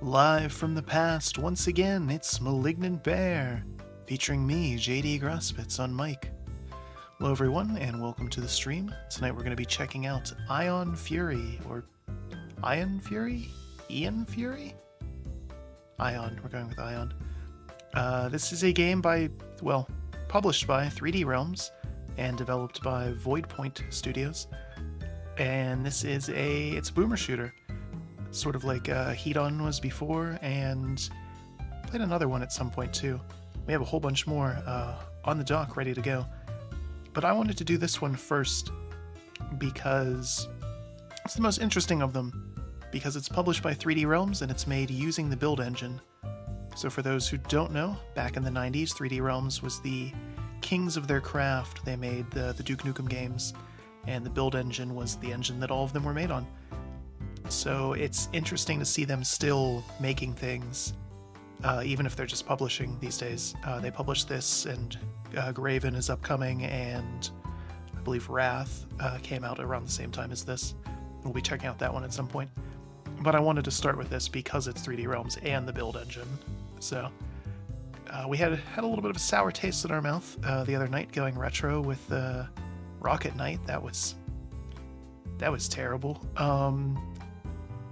Live from the past, once again, it's Malignant Bear, featuring me, JD Grospitz, on mic. Hello everyone, and welcome to the stream. Tonight we're going to be checking out Ion Fury, or Ion Fury? Ian Fury? Ion, we're going with Ion. This is a game published by 3D Realms, and developed by Voidpoint Studios. And this is it's a boomer shooter. Sort of like Heat-On was before, and played another one at some point too. We have a whole bunch more on the dock ready to go. But I wanted to do this one first because it's the most interesting of them, because it's published by 3D Realms and it's made using the build engine. So for those who don't know, back in the 90s, 3D Realms was the kings of their craft. They made the Duke Nukem games, and the build engine was the engine that all of them were made on. So it's interesting to see them still making things, even if they're just publishing these days. They published this, and Graven is upcoming, and I believe Wrath came out around the same time as this. We'll be checking out that one at some point. But I wanted to start with this because it's 3D Realms and the build engine. So we had a little bit of a sour taste in our mouth the other night going retro with Rocket Knight. That was terrible.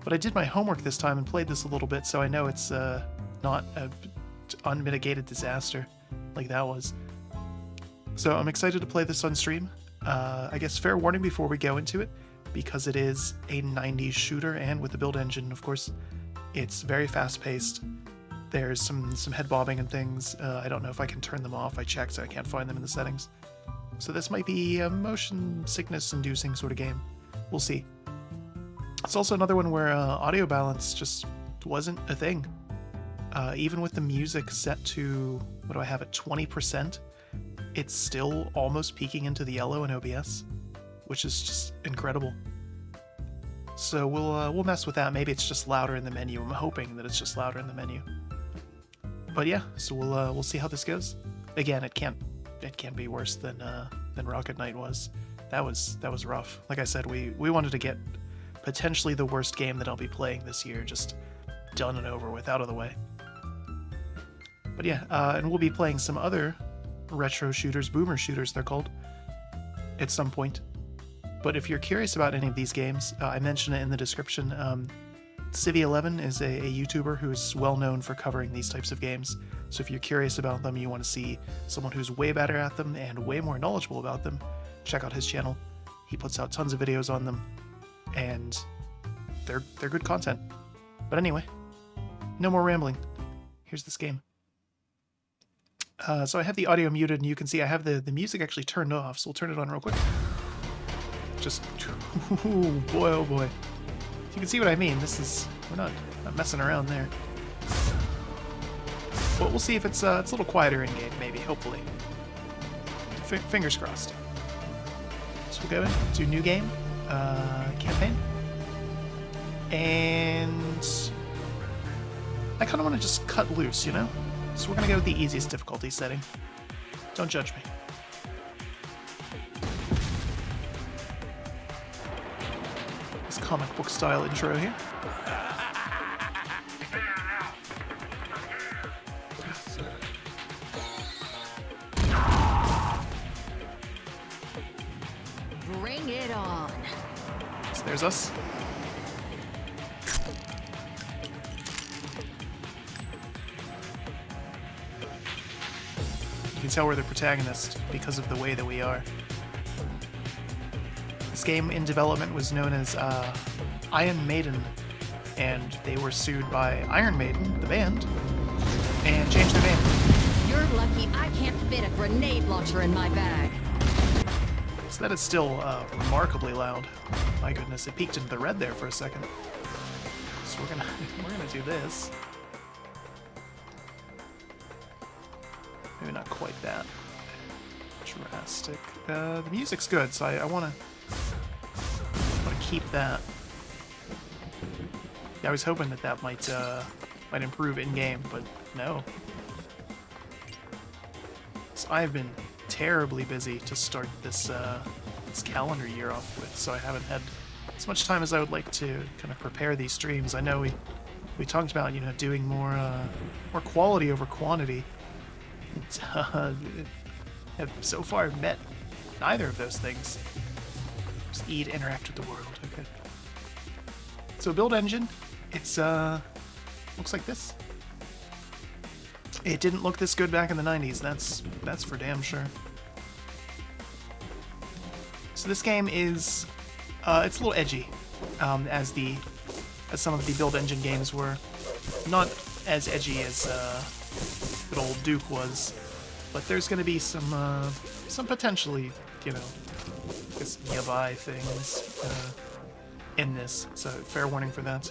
But I did my homework this time and played this a little bit, so I know it's not an unmitigated disaster like that was. So I'm excited to play this on stream. I guess fair warning before we go into it, because it is a 90s shooter, and with the build engine, of course, it's very fast-paced. There's some head bobbing and things. I don't know if I can turn them off. I checked, I can't find them in the settings. So this might be a motion sickness-inducing sort of game. We'll see. It's also another one where audio balance just wasn't a thing. Even with the music set to, what do I have at 20%, it's still almost peeking into the yellow in OBS, which is just incredible. So we'll mess with that. Maybe it's just louder in the menu. I'm hoping that it's just louder in the menu. But yeah, so we'll see how this goes. Again, it can't be worse than Rocket Knight was. That was rough. Like I said, we wanted to get potentially the worst game that I'll be playing this year just done and over with, out of the way. But yeah, and we'll be playing some other retro shooters, boomer shooters they're called, at some point. But if you're curious about any of these games, I mentioned it in the description. Civi11 is a YouTuber who's well known for covering these types of games. So if you're curious about them, you want to see someone who's way better at them and way more knowledgeable about them, check out his channel. He puts out tons of videos on them, and they're good content. But anyway, no more rambling. Here's this game. So I have the audio muted, and you can see I have the music actually turned off, so we'll turn it on real quick. Just, ooh, boy, oh boy. You can see what I mean. We're not messing around there. But we'll see if it's a little quieter in game, maybe, hopefully. Fingers crossed. So we'll go into new game, campaign. And I kind of want to just cut loose, you know? So we're going to go with the easiest difficulty setting. Don't judge me. This comic book style intro here. Bring it on. So there's us. You can tell we're the protagonist because of the way that we are. This game in development was known as Iron Maiden, and they were sued by Iron Maiden, the band, and changed their name. You're lucky I can't fit a grenade launcher in my bag. So that is still remarkably loud. My goodness, it peaked into the red there for a second. So we're gonna do this. Maybe not quite that drastic. The music's good, so I want to keep that. Yeah, I was hoping that might improve in game, but no. So I've been terribly busy to start this calendar year off with, so I haven't had as much time as I would like to kind of prepare these streams. I know We talked about, you know, doing more quality over quantity. Have so far met neither of those things. Just eat, interact with the world. Okay. So build engine, it's looks like this. It didn't look this good back in the 90s. That's for damn sure. So this game is it's a little edgy, as some of the build engine games were. Not as edgy as good old Duke was, but there's going to be some potentially, you know, I guess yabai things in this. So fair warning for that.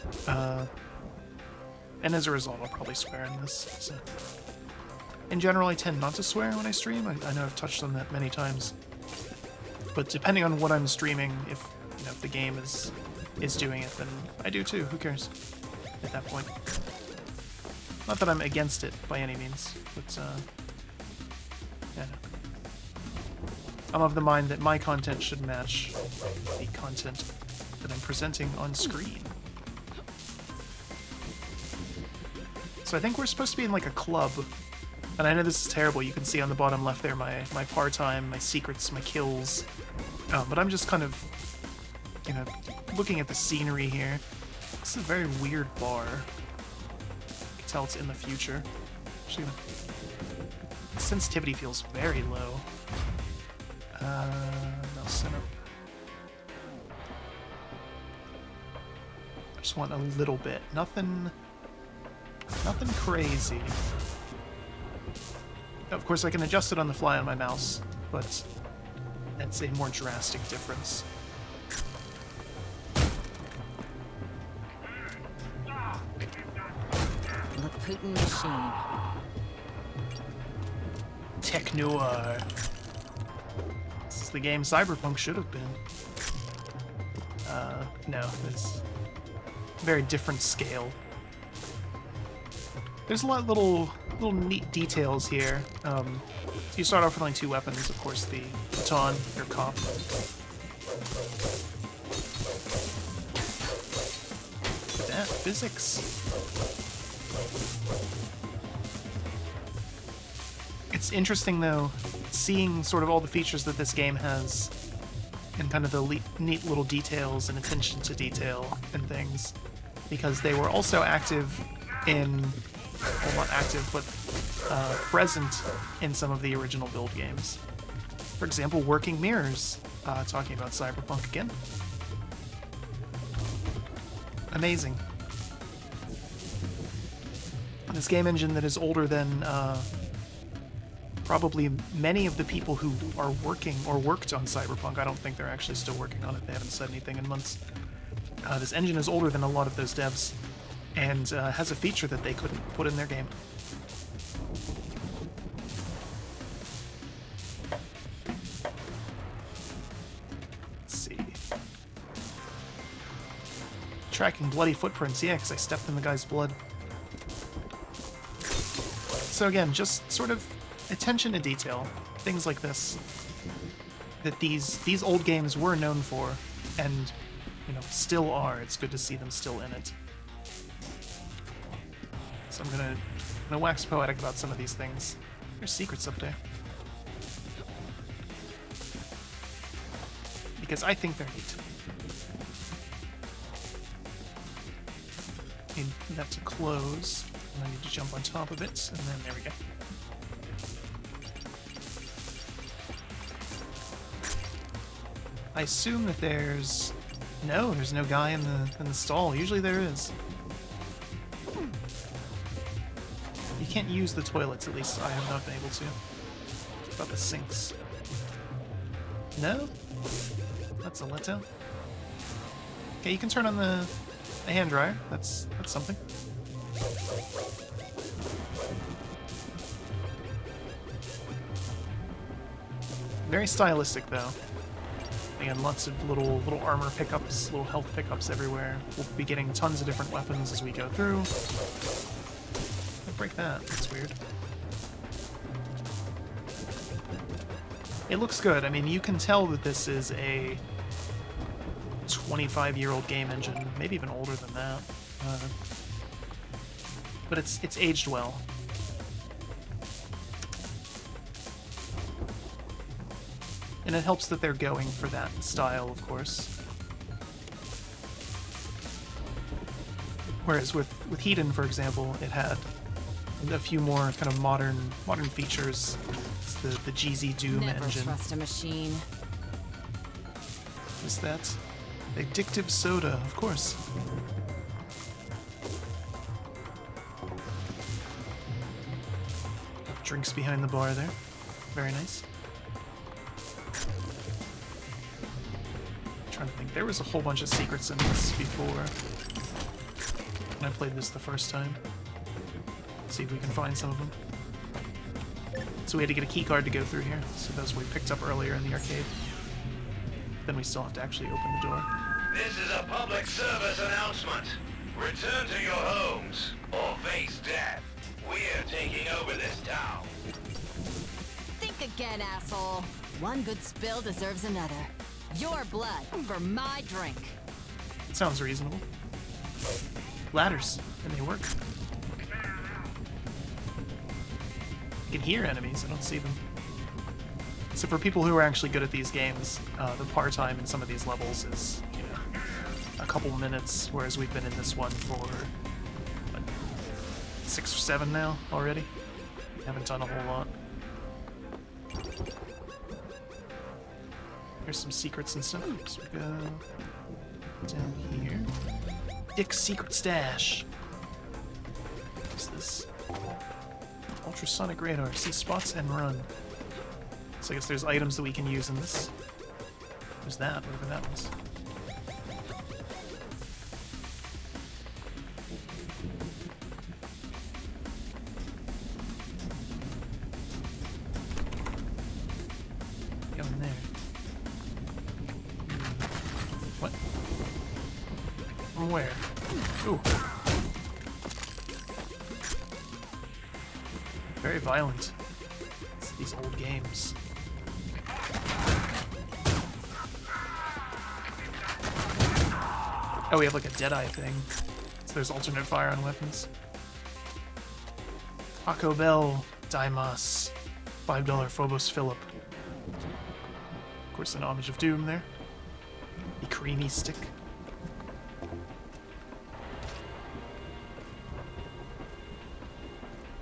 And as a result, I'll probably swear in this. So. In general, I tend not to swear when I stream. I know I've touched on that many times. But depending on what I'm streaming, if you know, if the game is doing it, then I do too. Who cares at that point? Not that I'm against it by any means, but yeah. I'm of the mind that my content should match the content that I'm presenting on screen. So I think we're supposed to be in like a club. And I know this is terrible. You can see on the bottom left there my part-time, my secrets, my kills. But I'm just kind of, you know, looking at the scenery here. This is a very weird bar. You can tell it's in the future. Actually, the sensitivity feels very low. No center. I just want a little bit. Nothing crazy. Of course, I can adjust it on the fly on my mouse, but that's a more drastic difference. The Putin machine. Tech noir. This is the game Cyberpunk should have been. No, it's a very different scale. There's a lot of little neat details here. So you start off with only 2 weapons, of course, the baton, your cop. Look at that, physics. It's interesting, though, seeing sort of all the features that this game has and kind of the neat little details and attention to detail and things, because they were also active in... well, not active, but present in some of the original build games. For example, working mirrors, talking about Cyberpunk again. Amazing. This game engine that is older than probably many of the people who are working or worked on Cyberpunk. I don't think they're actually still working on it. They haven't said anything in months. This engine is older than a lot of those devs, and has a feature that they couldn't put in their game. Let's see. Tracking bloody footprints, yeah, because I stepped in the guy's blood. So again, just sort of attention to detail, things like this, that these old games were known for, and you know, still are. It's good to see them still in it. So I'm gonna wax poetic about some of these things. There's secrets up there. Because I think they're neat. Need that to close, and I need to jump on top of it, and then there we go. I assume that there's no guy in the stall. Usually there is. You can't use the toilets, at least I have not been able to. What about the sinks? No? That's a letdown. Okay, you can turn on the hand dryer. That's something. Very stylistic, though. Again, lots of little armor pickups, little health pickups everywhere. We'll be getting tons of different weapons as we go through. Break that. That's weird. It looks good. I mean, you can tell that this is a 25-year-old game engine, maybe even older than that. but it's aged well. And it helps that they're going for that style, of course. Whereas with Hedon, for example, it had a few more kind of modern features. It's the GZ Doom Never engine. trust a machine. What's that? Addictive soda, of course. Drinks behind the bar there. Very nice. Trying to think. There was a whole bunch of secrets in this before when I played this the first time. Let's see if we can find some of them. So we had to get a key card to go through here. So those we picked up earlier in the arcade. Then we still have to actually open the door. This is a public service announcement. Return to your homes or face death. We're taking over this town. Think again, asshole. One good spill deserves another. Your blood for my drink. It sounds reasonable. Ladders, and they work. You can hear enemies, I don't see them. So for people who are actually good at these games, the par time in some of these levels is, you know, a couple minutes, whereas we've been in this one for what, 6 or 7 now already. Haven't done a whole lot. Here's some secrets and stuff. So we go down here. Dick's secret stash. What's this? Ultrasonic radar. See spots and run. So I guess there's items that we can use in this. There's that, whatever that was. Go in there. What? From where? Ooh. Very violent. It's these old games. Oh, we have like a Deadeye thing. So there's alternate fire on weapons. Taco Bell, Daimas, $5 Phobos Philip. Of course, an homage of Doom there. The creamy stick.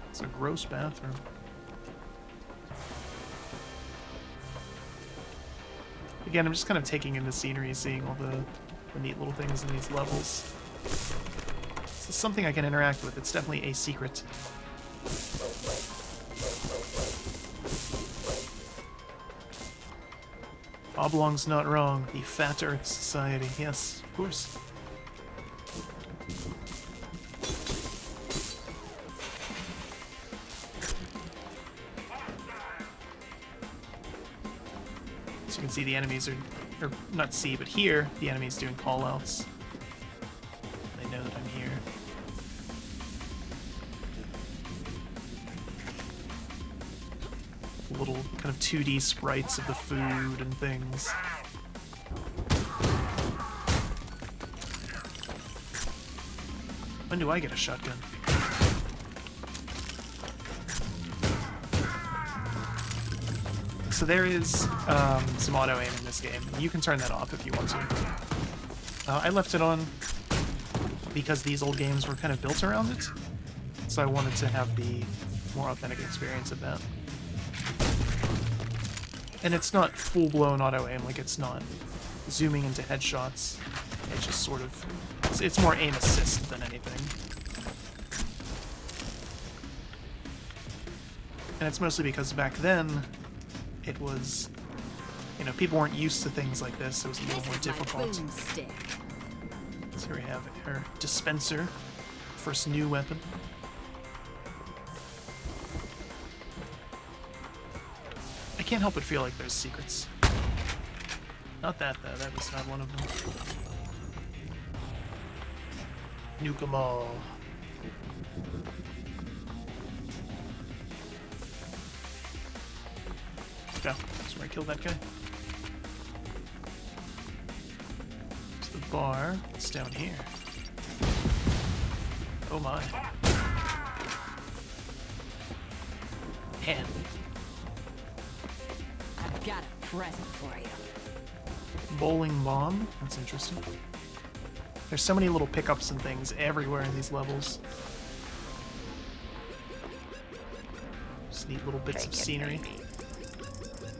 It's a gross bathroom. Again, I'm just kind of taking in the scenery, seeing all the neat little things in these levels. This is something I can interact with. It's definitely a secret. Oblong's not wrong. The Fat Earth Society. Yes, of course. So you can see the enemies are, or not see, but hear the enemies doing call-outs. They know that I'm here. Little kind of 2D sprites of the food and things. When do I get a shotgun? So there is some auto aim in this game. You can turn that off if you want to. I left it on because these old games were kind of built around it. So I wanted to have the more authentic experience of that. And it's not full-blown auto-aim, like it's not zooming into headshots. It's just sort of... It's more aim assist than anything. And it's mostly because back then, it was... You know, people weren't used to things like this. It was a little more difficult. So here we have our dispenser. First new weapon. I can't help but feel like there's secrets. Not that, though. That was not one of them. Nuke 'em all. Go. That's where I killed that guy. There's the bar. It's down here. Oh my. 10. I've got a present for you. Bowling bomb. That's interesting. There's so many little pickups and things everywhere in these levels. Just neat little bits of scenery.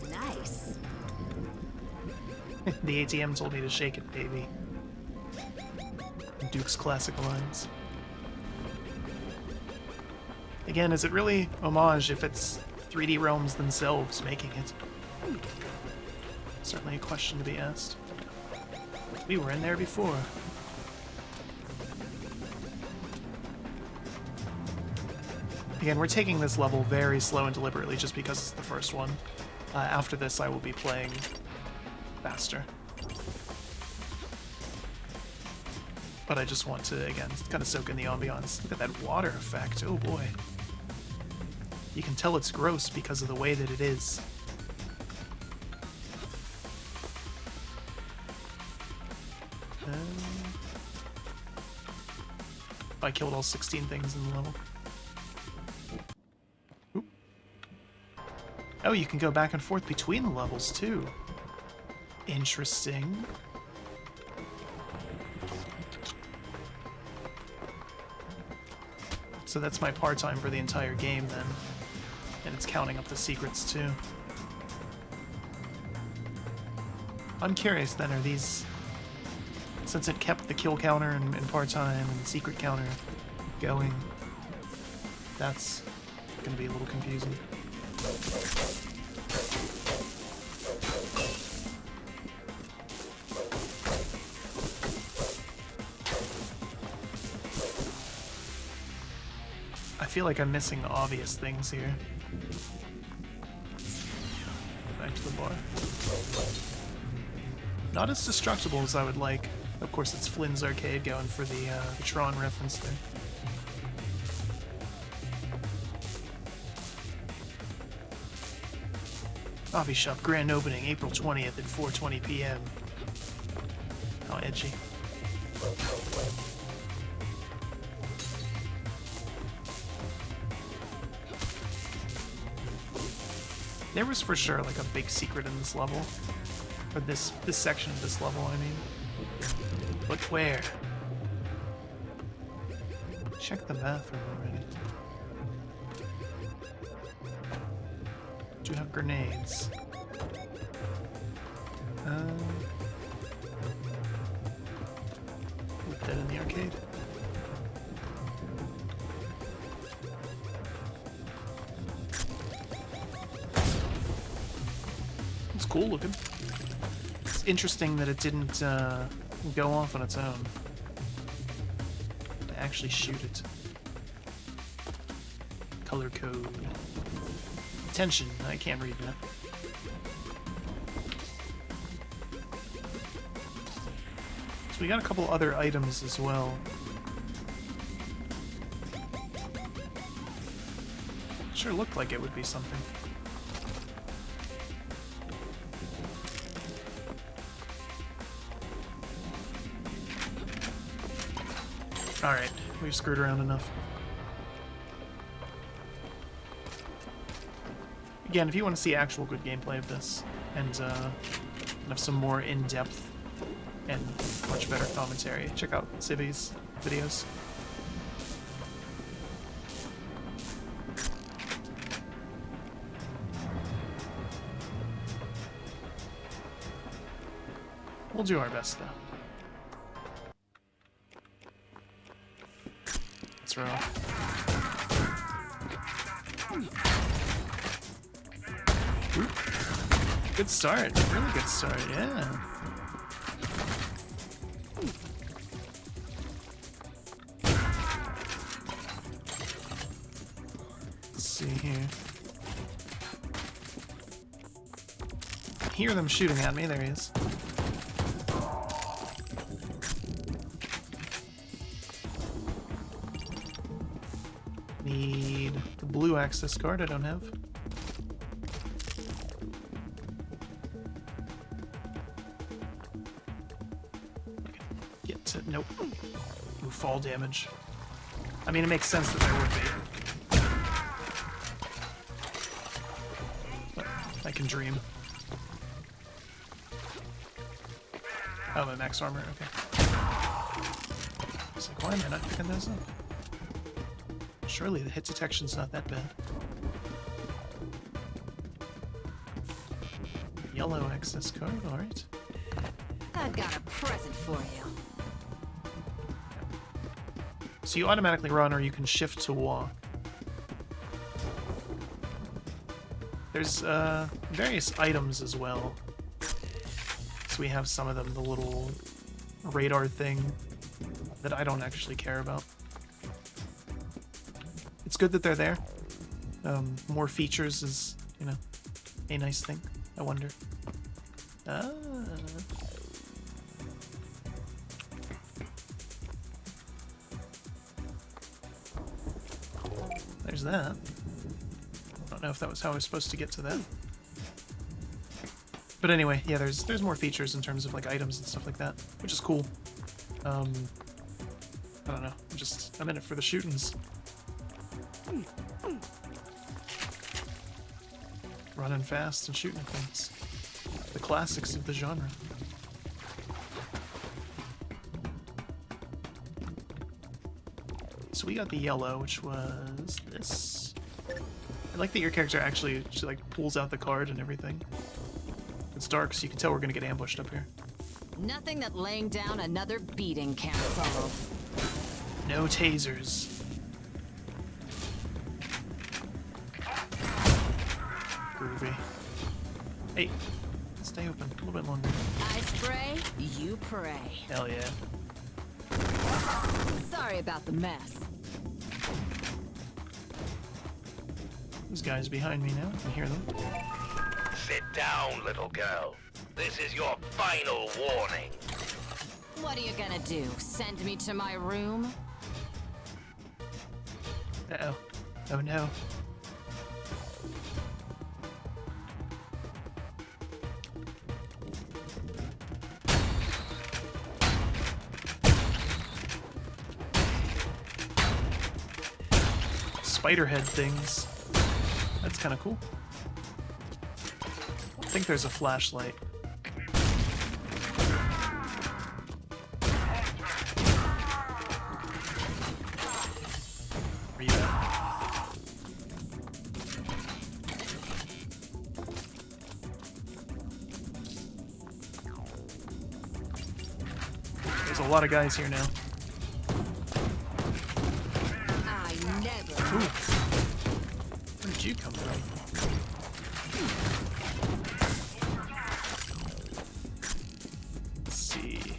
Nice. The ATM told me to shake it, baby. Duke's classic lines. Again, is it really homage if it's 3D realms themselves making it? Certainly a question to be asked. We were in there before. Again, we're taking this level very slow and deliberately just because it's the first one. After this, I will be playing faster. But I just want to, again, kind of soak in the ambiance. Look at that water effect. Oh boy. You can tell it's gross because of the way that it is. I killed all 16 things in the level. Oop. Oh, you can go back and forth between the levels too. Interesting. So that's my par time for the entire game then. And it's counting up the secrets too. I'm curious then, are these... Since it kept the kill counter and par time and secret counter going, that's gonna be a little confusing. I feel like I'm missing obvious things here. Back to the bar. Not as destructible as I would like. Of course, it's Flynn's Arcade going for the Tron reference there. Coffee shop grand opening April 20th at 4:20 p.m. How edgy. There was for sure like a big secret in this level. Or this section of this level, I mean. But where? Check the bathroom already. Do you have grenades? Dead in the arcade? It's cool looking. It's interesting that it didn't go off on its own. To actually shoot it. Color code. Attention, I can't read that. So we got a couple other items as well. Sure looked like it would be something. Alright, we've screwed around enough. Again, if you want to see actual good gameplay of this, and have some more in-depth and much better commentary, check out Civi's videos. We'll do our best, though. Let's roll. Ooh. Good start. Really good start, yeah. Let's see here. I hear them shooting at me. There he is. Need the blue access card I don't have. Okay. Get to... Nope. Ooh, fall damage. I mean, it makes sense that there would be. can dream. Oh, my max armor, okay. It's like, why am I not picking those up? Surely the hit detection's not that bad. Yellow access card, alright. I've got a present for you. So you automatically run, or you can shift to walk. There's various items as well. So we have some of them, the little radar thing that I don't actually care about. It's good that they're there. More features is, you know, a nice thing. I wonder. Ah. There's that. I don't know if that was how I was supposed to get to that. But anyway, yeah, there's more features in terms of like items and stuff like that, which is cool. I don't know. I'm in it for the shootings. Running fast and shooting things. The classics of the genre. So we got the yellow, which was this. I like that your character actually she like pulls out the card and everything. It's dark, so you can tell we're gonna get ambushed up here. Nothing that laying down another beating can't solve. No tasers. Groovy. Hey, stay open a little bit longer. I spray, you pray. Hell yeah. Sorry about the mess. These guys behind me now. I can hear them. Sit down, little girl. This is your final warning. What are you gonna do? Send me to my room? Uh-oh. Oh no. Spider head things. That's kind of cool. I think there's a flashlight. Where you at? There's a lot of guys here now. I never. Ooh. Where did you come from? Let's see.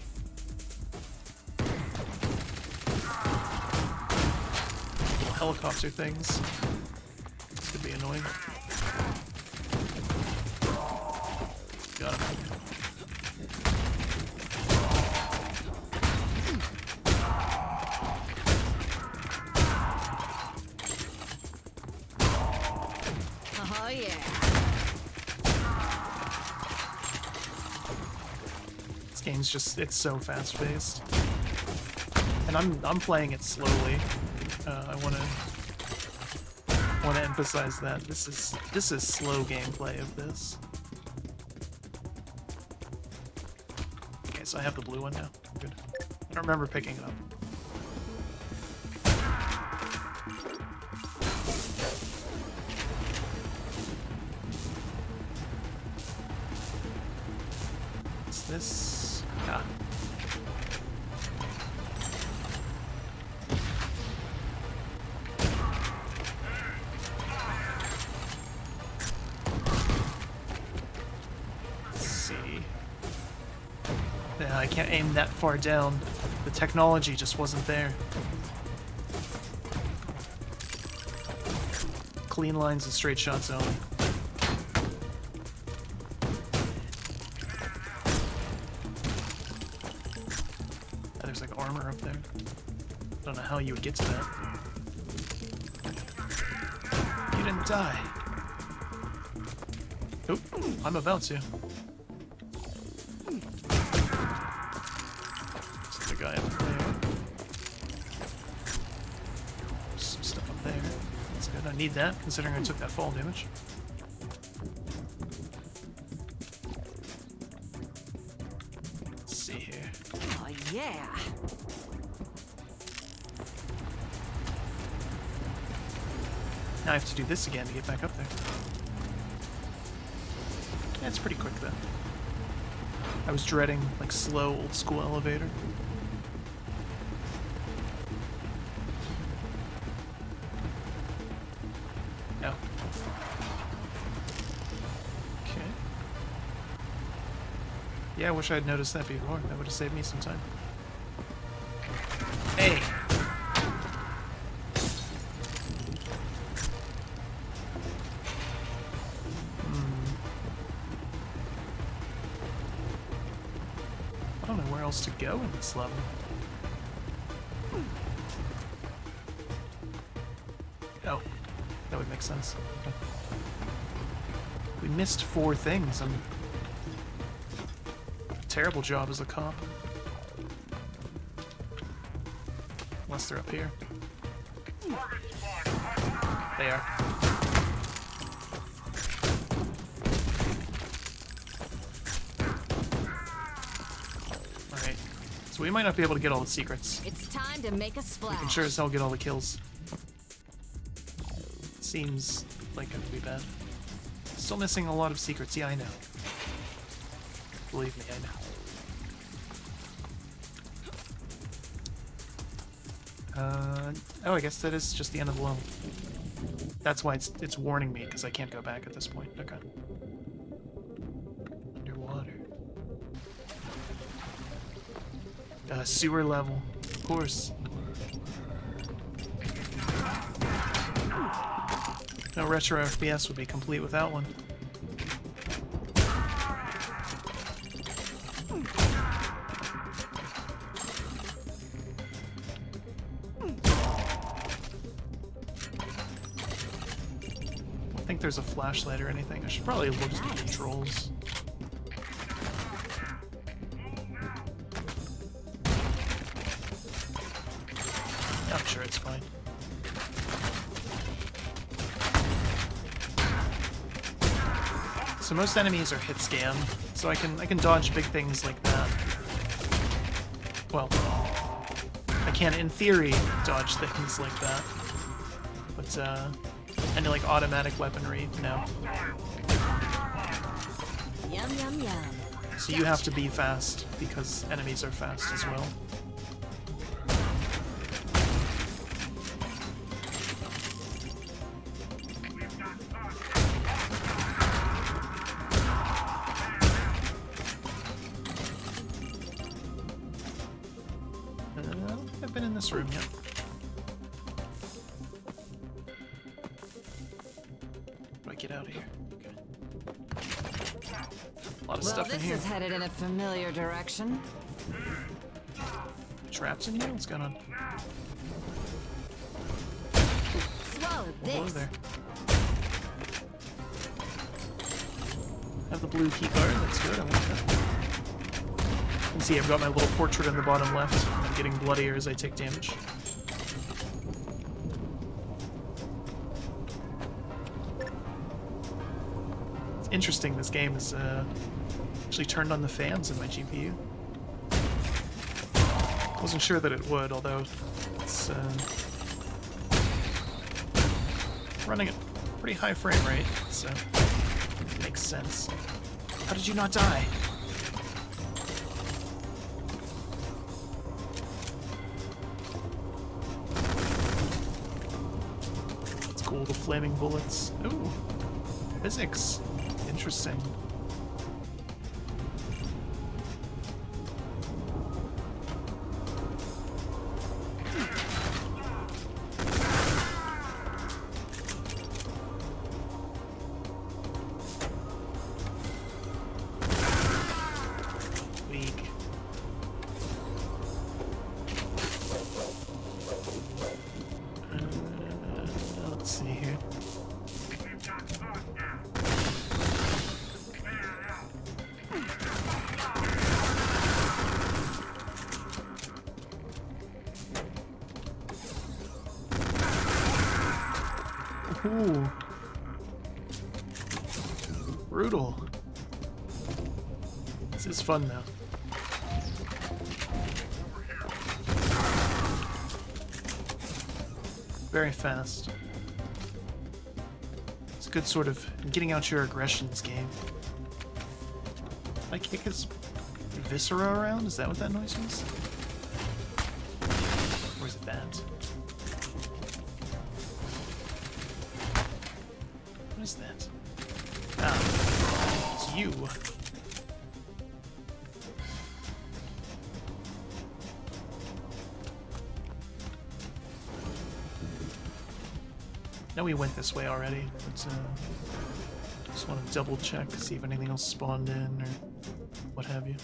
Little helicopter things. This could be annoying. Got him. Oh yeah. This game's just, it's so fast-paced. And I'm playing it slowly. I wanna emphasize that. This is slow gameplay of this. Okay, so I have the blue one now. Good. I don't remember picking it up. What's this? Ah. Let's see. Yeah, I can't aim that far down. The technology just wasn't there. Clean lines and straight shots only. There's like armor up there. Don't know how you would get to that. You didn't die. Oop, I'm about to. There's the guy up there. Some stuff up there. That's good. I need that, considering I took that fall damage. see here. Oh, yeah. Now I have to do this again to get back up there. Yeah, it's pretty quick though. I was dreading like slow old school elevator. Oh. Okay. Yeah, I wish I had noticed that before. That would have saved me some time. Hey! I don't know where else to go in this level. Oh, that would make sense. Okay. We missed 4 things. I'm terrible job as a cop. Unless they're up here. They are. Alright. So we might not be able to get all the secrets. It's time to make a splash. We can sure as hell get all the kills. Seems like it would be bad. Still missing a lot of secrets. Yeah, I know. Believe me, I know. Oh, I guess that is just the end of the level. That's why it's warning me, because I can't go back at this point. Okay. Underwater. Sewer level. Of course. No retro FPS would be complete without one. I don't think there's a flashlight or anything. I should probably look at the controls. I'm sure it's fine. So most enemies are hit scan, so I can dodge big things like that. Well, I can in theory dodge things like that, but any like automatic weaponry, no. Yum, yum, yum. So you have to be fast because enemies are fast as well. I don't think I've been in this room yet. How do I get out of here? Okay. A lot of Well, stuff in this here. is headed in a familiar direction. Traps in here? What's going on? Swallow Hello this. there. Have the blue key card. That's good. I like that. You can see I've got my little portrait in the bottom left. I'm getting bloodier as I take damage. It's interesting. This game is actually turned on the fans in my GPU. Wasn't sure that it would, although it's running at pretty high frame rate, so it makes sense. How did you not die? It's cool, the flaming bullets. Ooh, physics. Interesting. Weak. Let's see here. Ooh. Brutal. This is fun though. very fast. It's a good sort of getting out your aggressions game. I kick his viscera around? Is that what that noise was? Or is it that? What is that? Ah, it's you. I know we went this way already, but just want to double check to see if anything else spawned in or what have you.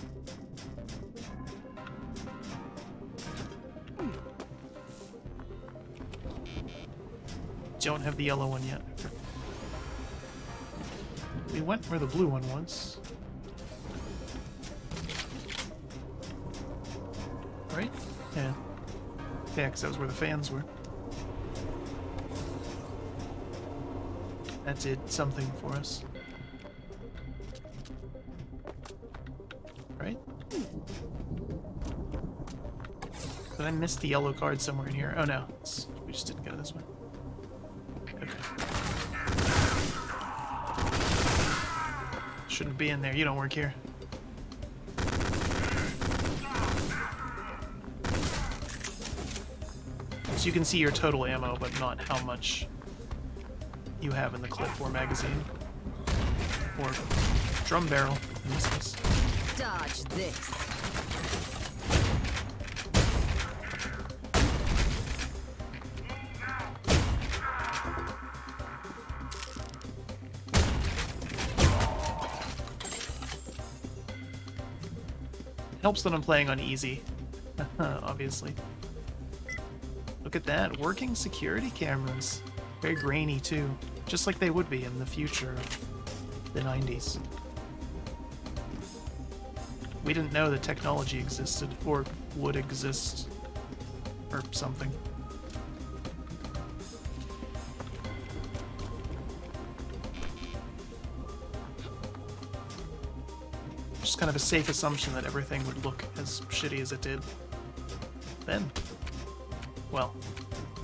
Don't have the yellow one yet. We went where the blue one was. Right? Yeah. Yeah, because that was where the fans were. That did something for us. Right? Did I miss the yellow card somewhere in here? Oh no, we just didn't go this way. Okay. Shouldn't be in there, you don't work here. So you can see your total ammo, but not how much you have in the clip or magazine. Or drum barrel, in this case. Dodge this. Helps that I'm playing on easy, obviously. Look at that, working security cameras. Very grainy too, just like they would be in the future of the 90s. We didn't know the technology existed, or would exist, or something. Just kind of a safe assumption that everything would look as shitty as it did then. Well,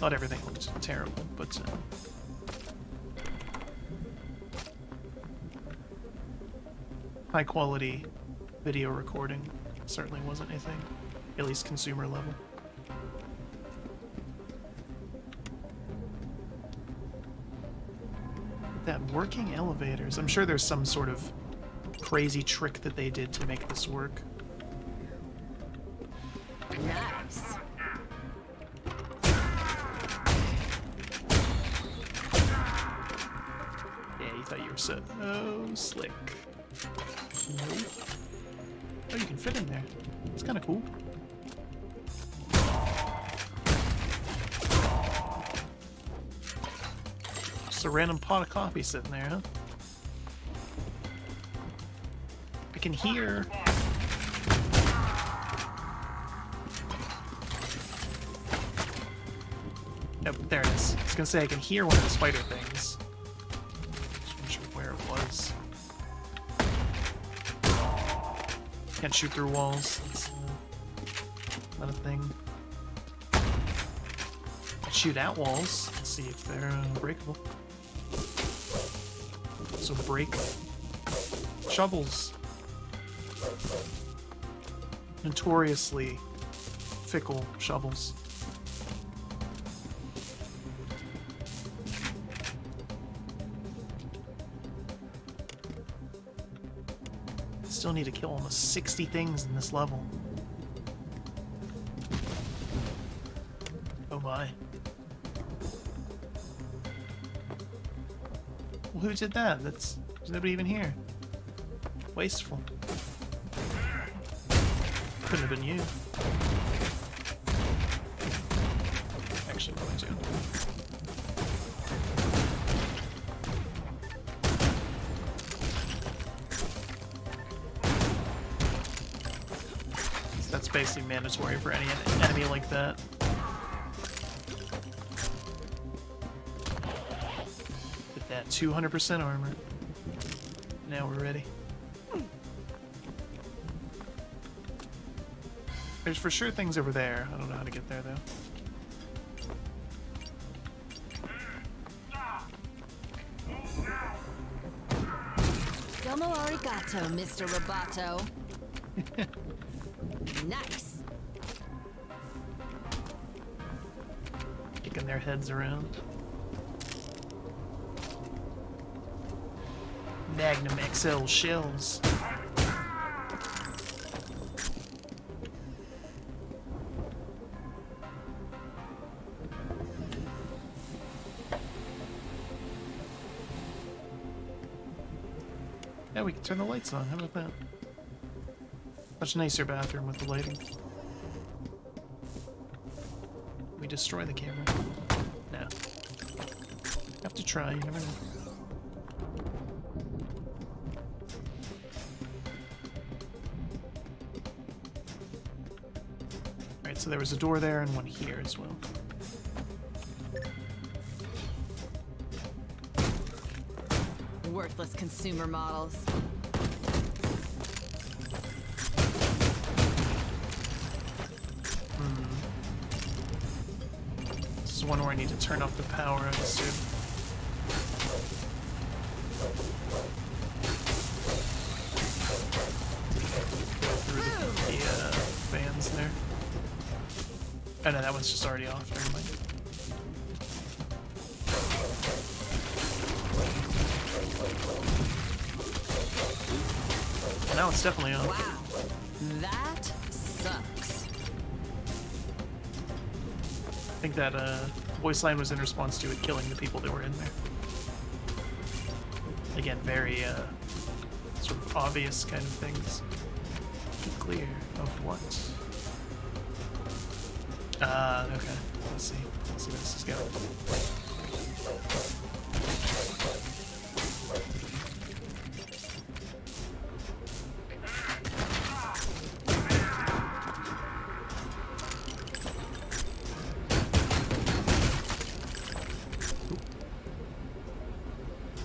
not everything looked terrible, but high quality video recording certainly wasn't anything, at least consumer level. That working elevators, I'm sure there's some sort of crazy trick that they did to make this work. Nice. Yeah, you thought you were so slick. Nope. Oh, you can fit in there. It's kind of cool. Just a random pot of coffee sitting there, huh? I can hear... Nope, there it is. I was gonna say I can hear one of the spider things. Just not sure where it was. Can't shoot through walls. It's not a thing. I'll shoot at walls. Let's see if they're breakable. So break shovels. Notoriously fickle shovels. Still need to kill almost 60 things in this level. Oh my. Well, who did that? There's nobody even here. Wasteful. Couldn't have been you. Actually, probably too. That's basically mandatory for any enemy like that. Get that 200% armor. Now we're ready. There's for sure things over there. I don't know how to get there though. arigato, Mr. Roboto. Nice. Kicking their heads around. Magnum XL shells. Yeah, we can turn the lights on. How about that? Much nicer bathroom with the lighting. We destroy the camera. No. Have to try, you never know. Alright, so there was a door there and one here as well. Worthless consumer models. This is one where I need to turn off the power, I assume. Go through the fans there. Oh no, that one's just already off, never mind. Now it's definitely on. Wow, that sucks. I think that voice line was in response to it killing the people that were in there. Again, very sort of obvious kind of things. Keep clear of what? Okay. Let's see. Let's see where this is going.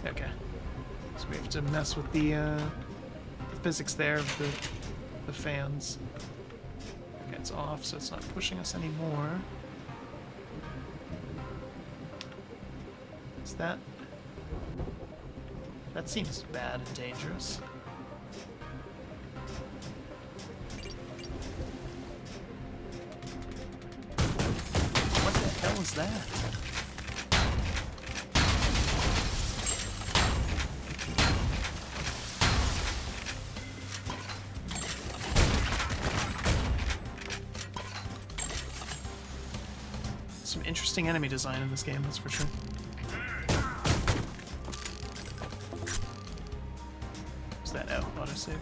Okay. So we have to mess with the physics there of the fans. Okay, it's off, so it's not pushing us anymore. Is that... That seems bad and dangerous. What the hell is that? Some interesting enemy design in this game, that's for sure. What's that? Oh, autosave.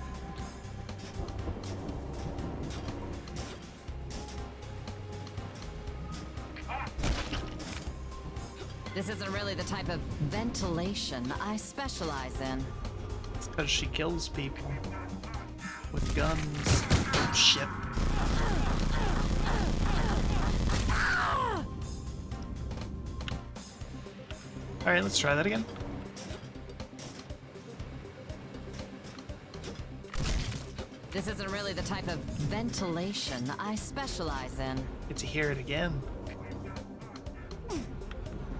This isn't really the type of ventilation I specialize in. It's because she kills people with guns. Oh, shit. Alright, let's try that again. This isn't really the type of ventilation I specialize in. Get to hear it again.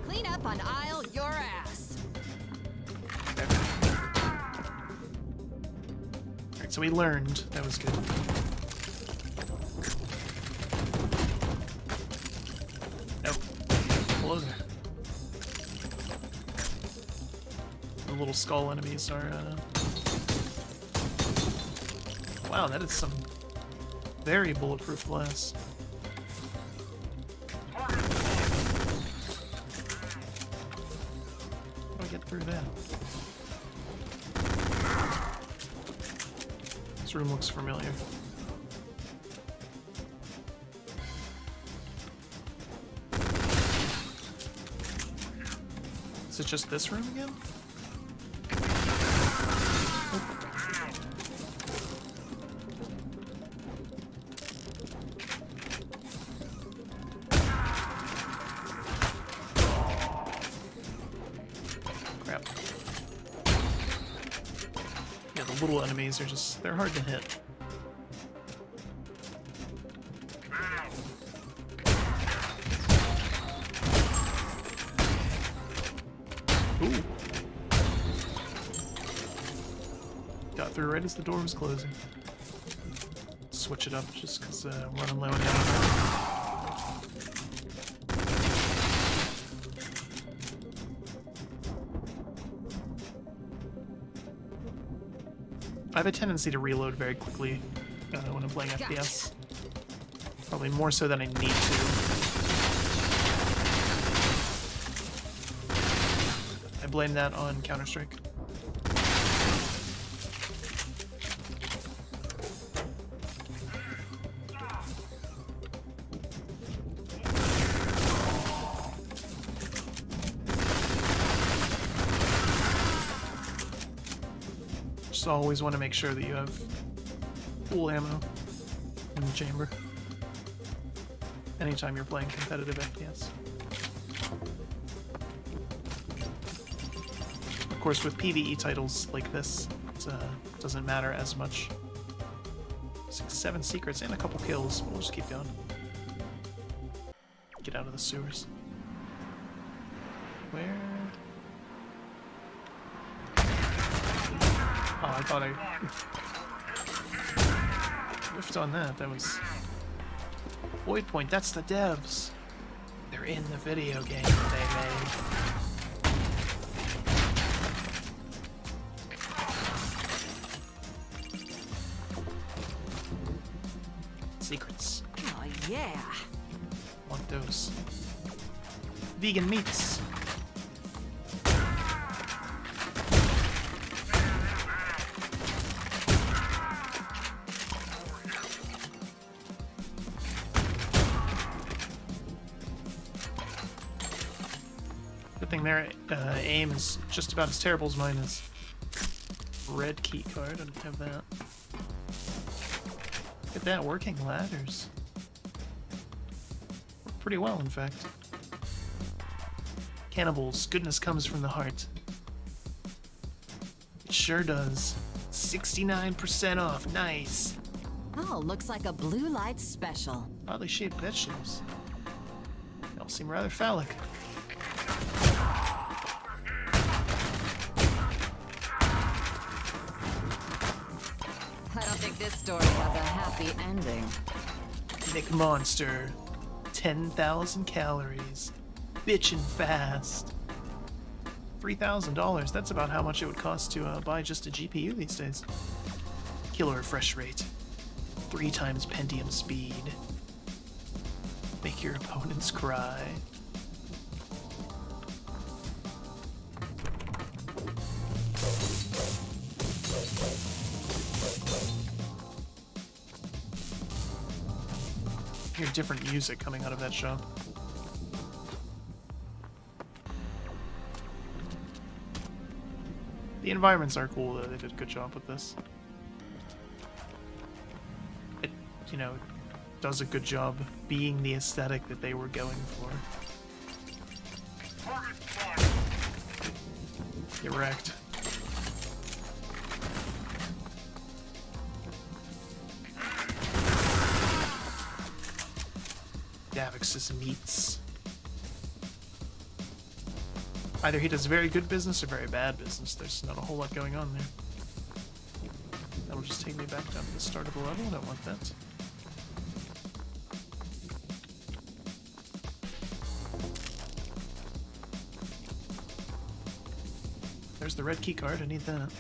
Clean up on aisle your ass. Alright, so we learned. That was good. Nope. Hello there. The little skull enemies are, Wow, that is some very bulletproof glass. How do I get through that? This room looks familiar. Is it just this room again? Crap. Yeah, the little enemies are just, they're hard to hit. Ooh. Got through right as the door was closing. Switch it up just because I'm running low on ammo. I have a tendency to reload very quickly when I'm playing FPS. Probably more so than I need to. I blame that on Counter-Strike. Just always want to make sure that you have full ammo in the chamber anytime you're playing competitive FPS. Of course, with PvE titles like this, it doesn't matter as much. 7 secrets and a couple kills, but we'll just keep going. Get out of the sewers. Where? Oh, I thought I whiffed on that. That was Void Point. That's the devs. They're in the video game they made. Secrets. Oh, yeah. Want those. Vegan meats. Good thing their aim is just about as terrible as mine is. Red key card, I don't have that. Look at that, working ladders. Work pretty well, in fact. Cannibals, goodness comes from the heart. It sure does. 69% off, nice. Oh, looks like a blue light special. Oddly shaped vegetables. They all seem rather phallic. I don't think this story has a happy ending. McMonster. 10,000 calories. Bitchin' fast. $3,000. That's about how much it would cost to buy just a GPU these days. Killer refresh rate. 3 times Pentium speed. Make your opponents cry. Hear different music coming out of that shop. The environments are cool, though. They did a good job with this. It, you know, does a good job being the aesthetic that they were going for. Get wrecked. Davix's meats. Either he does very good business or very bad business. There's not a whole lot going on there. That'll just take me back down to the start of the level. I don't want that. There's the red key card. I need that.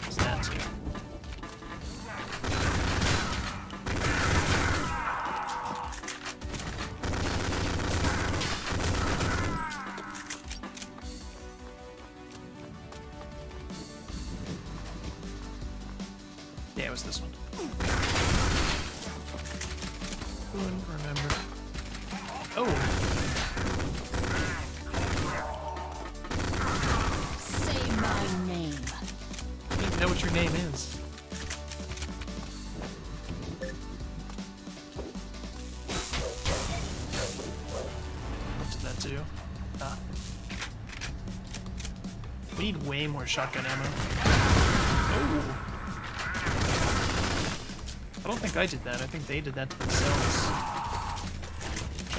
What's that? Yeah, it was this one. Couldn't remember. Oh! Say my name. I don't even know what your name is. What did that do? Ah. We need way more shotgun ammo. Oh! I don't think I did that. I think they did that to themselves.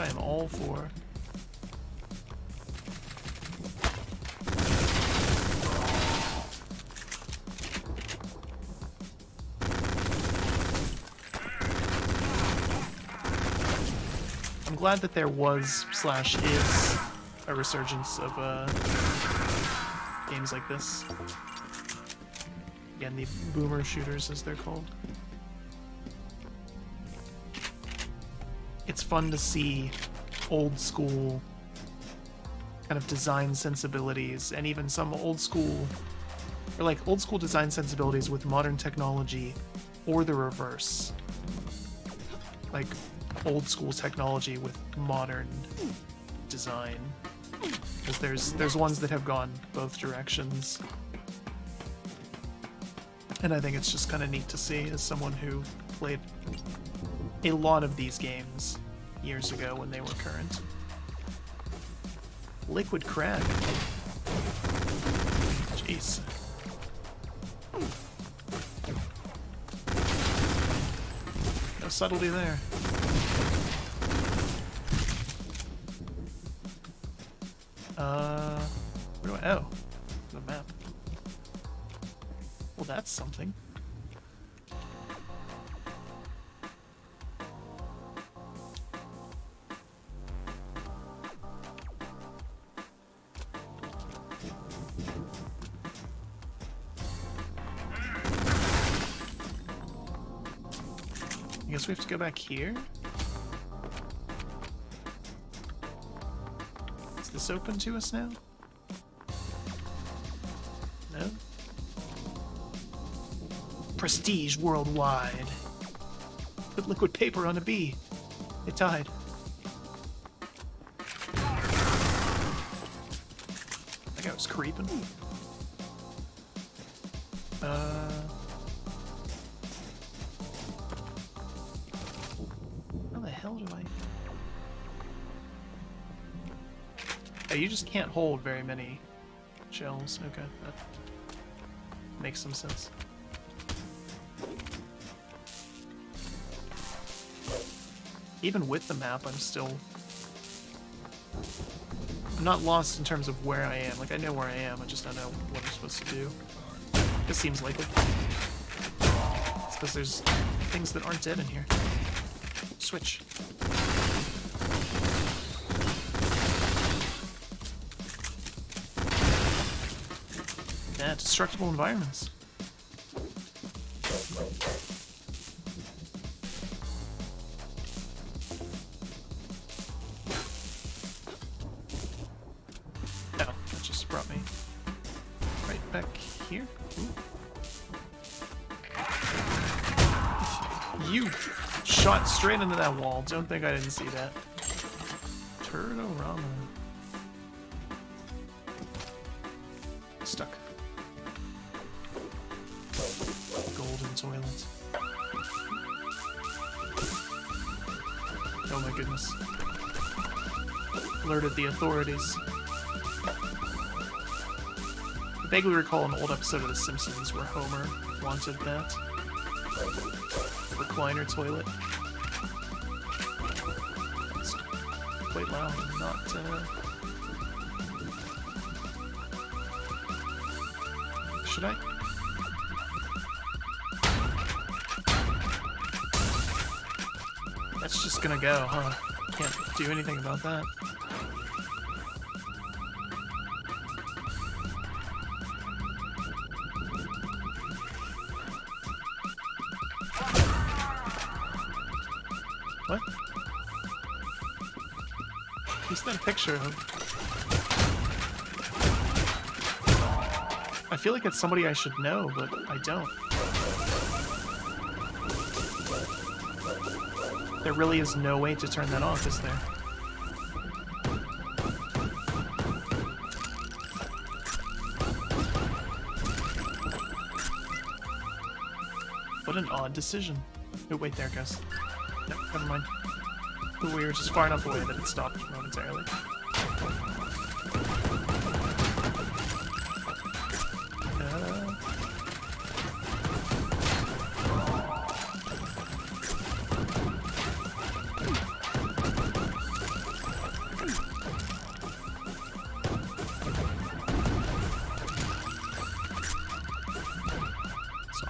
I am all for. I'm glad that there was / is a resurgence of games like this. Again, the boomer shooters, as they're called. It's fun to see old school kind of design sensibilities, and even some old school design sensibilities with modern technology, or the reverse. Like old school technology with modern design. Because there's ones that have gone both directions. And I think it's just kind of neat to see as someone who played a lot of these games years ago when they were current. Liquid crag. Jeez. No subtlety there. Where do I... Oh. The map. Well, that's something. I guess we have to go back here? Is this open to us now? No? Prestige worldwide. Put liquid paper on a bee. It died. That guy was creeping. How the hell do I... Oh, you just can't hold very many shells. Okay, that makes some sense. Even with the map, I'm not lost in terms of where I am. Like, I know where I am, I just don't know what I'm supposed to do. This seems likely. It's because there's things that aren't dead in here. Switch. Yeah, destructible environments. Brought me right back here. Ooh. You shot straight into that wall. Don't think I didn't see that. Turtle-rama. Stuck. Golden toilet. Oh my goodness. Alerted the authorities. I vaguely recall an old episode of The Simpsons where Homer wanted that. Recliner toilet. It's quite loud and not, Should I? That's just gonna go, huh? Can't do anything about that. What? Who's that picture of? I feel like it's somebody I should know, but I don't. There really is no way to turn that off, is there? What an odd decision. Oh, wait, there it goes. No, never mind. We were just far enough away that it stopped momentarily.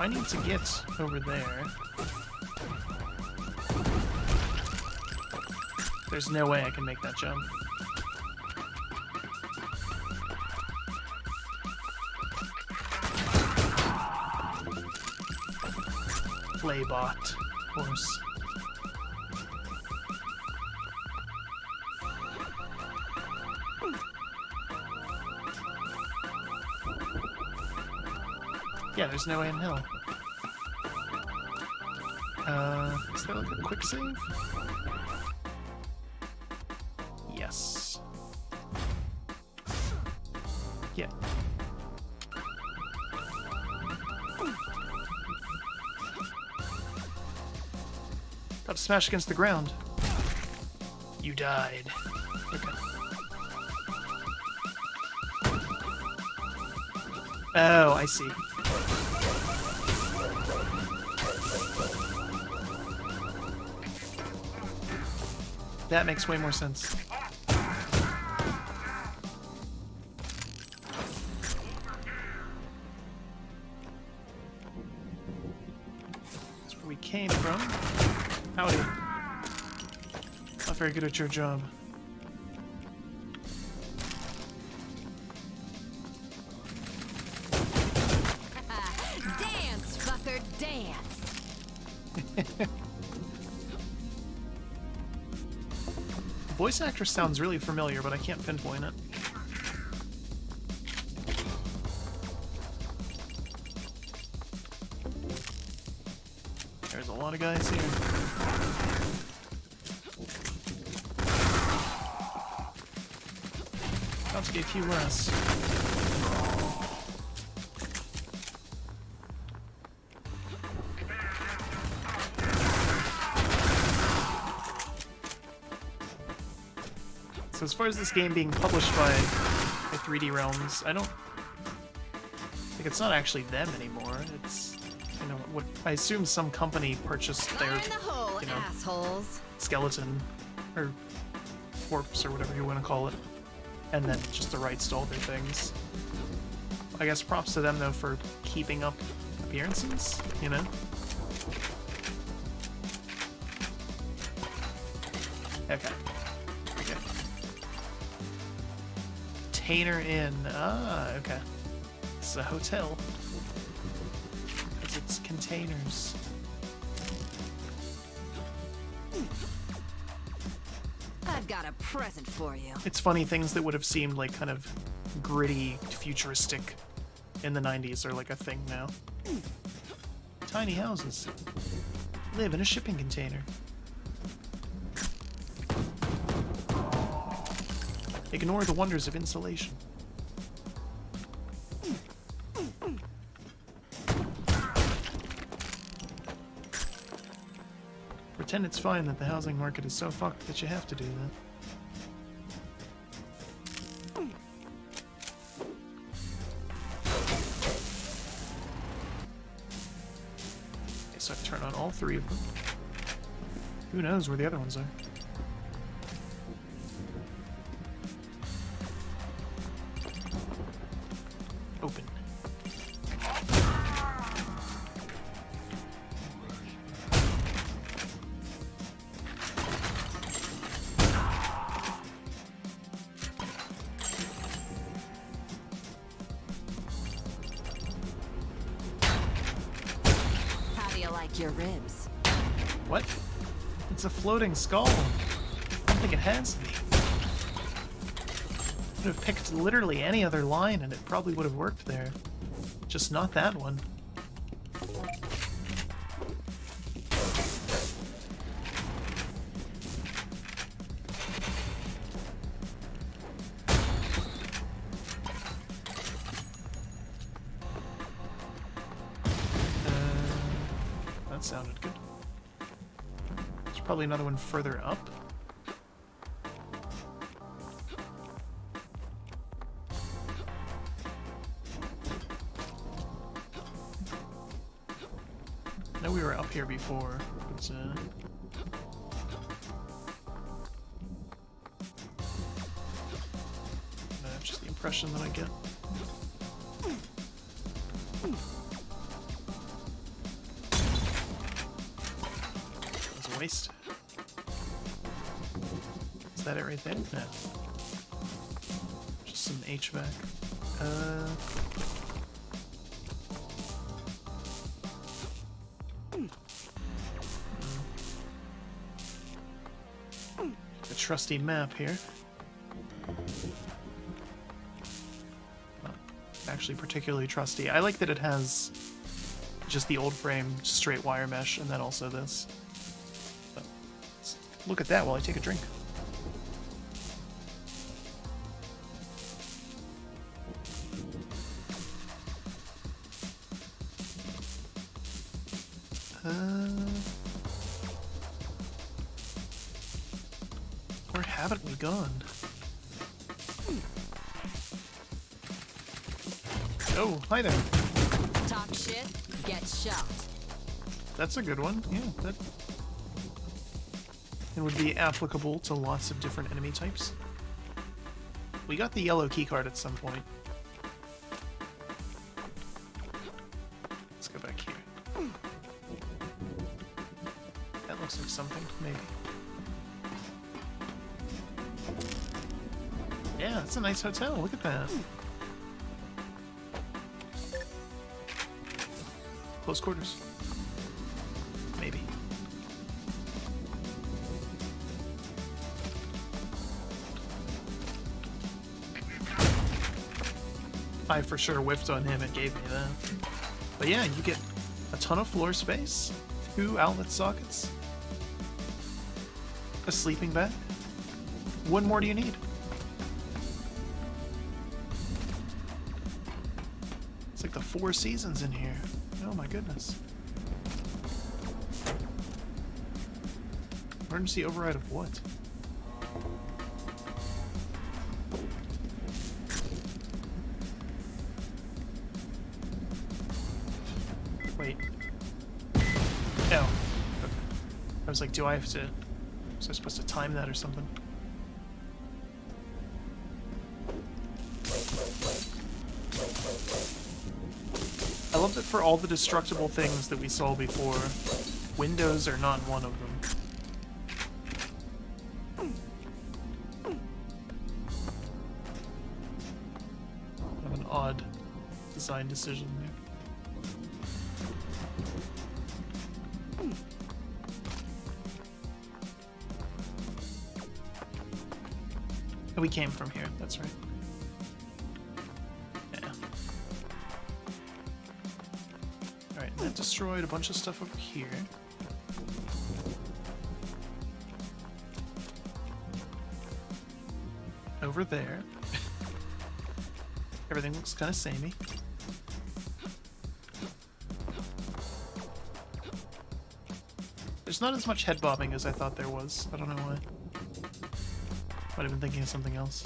I need to get over there. There's no way I can make that jump. Playbot, of course. Yeah, there's no way in hell. Is there like a quick save? Yes. Yeah. Got to smash against the ground. You died. Okay. Oh, I see. That makes way more sense. That's where we came from. Howdy. Not very good at your job. Dance, fucker, dance! The voice actress sounds really familiar, but I can't pinpoint it. There's a lot of guys here. About to be a few less. So as far as this game being published by 3D Realms, I don't think it's not actually them anymore. It's, you know, what I assume some company purchased their, Fire in the hole, you know, assholes. skeleton or corpse or whatever you want to call it, and then just the rights to all their things. I guess props to them though for keeping up appearances, you know? Okay. Okay. Container Inn. Ah, okay. It's a hotel. Because it's containers. I've got a present for you. It's funny, things that would have seemed like kind of gritty, futuristic in the 90s are like a thing now. Tiny houses. Live in a shipping container. Ignore the wonders of insulation. Pretend it's fine that the housing market is so fucked that you have to do that. Okay, so I have to turn on all three of them. Who knows where the other ones are? Open. How do you like your ribs? What? It's a floating skull. I don't think it has any. Could have picked literally any other line and it probably would have worked there. Just not that one. That sounded good. There's probably another one further up. I know we were up here before, but just the impression that I get. Waste. Is that it right there? No. Just some HVAC. The trusty map here. Not actually particularly trusty. I like that it has just the old frame straight wire mesh and then also this. But let's look at that while I take a drink. Where haven't we gone? Oh, hi there. Talk shit, get shot. That's a good one. Yeah, that it would be applicable to lots of different enemy types. We got the yellow keycard at some point. Let's go back here. That looks like something, maybe. Yeah, that's a nice hotel. Look at that. Close quarters. Maybe. I for sure whiffed on him and gave me that. But yeah, you get a ton of floor space, 2 outlet sockets, a sleeping bag. What more do you need? It's like the 4 seasons in here. Oh my goodness. Emergency override of what? Wait. Oh. Okay. I was like, do I have to... Was I supposed to time that or something? I love that for all the destructible things that we saw before, windows are not one of them. Kind of an odd design decision there. We came from here, that's right. Yeah. Alright, that destroyed a bunch of stuff over here. Over there. Everything looks kind of samey. There's not as much head bobbing as I thought there was. I don't know why. Might have been thinking of something else.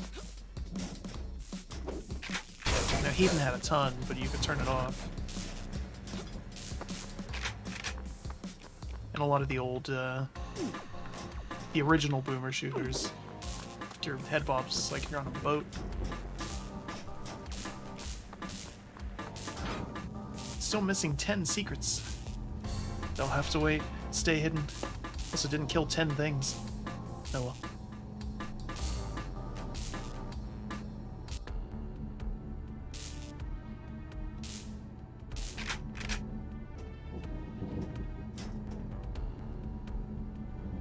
Now, Heathen had a ton, but you could turn it off. And a lot of the old, the original boomer shooters, your head bobs like you're on a boat. Still missing 10 secrets. They'll have to wait, stay hidden. Also didn't kill 10 things. Oh well.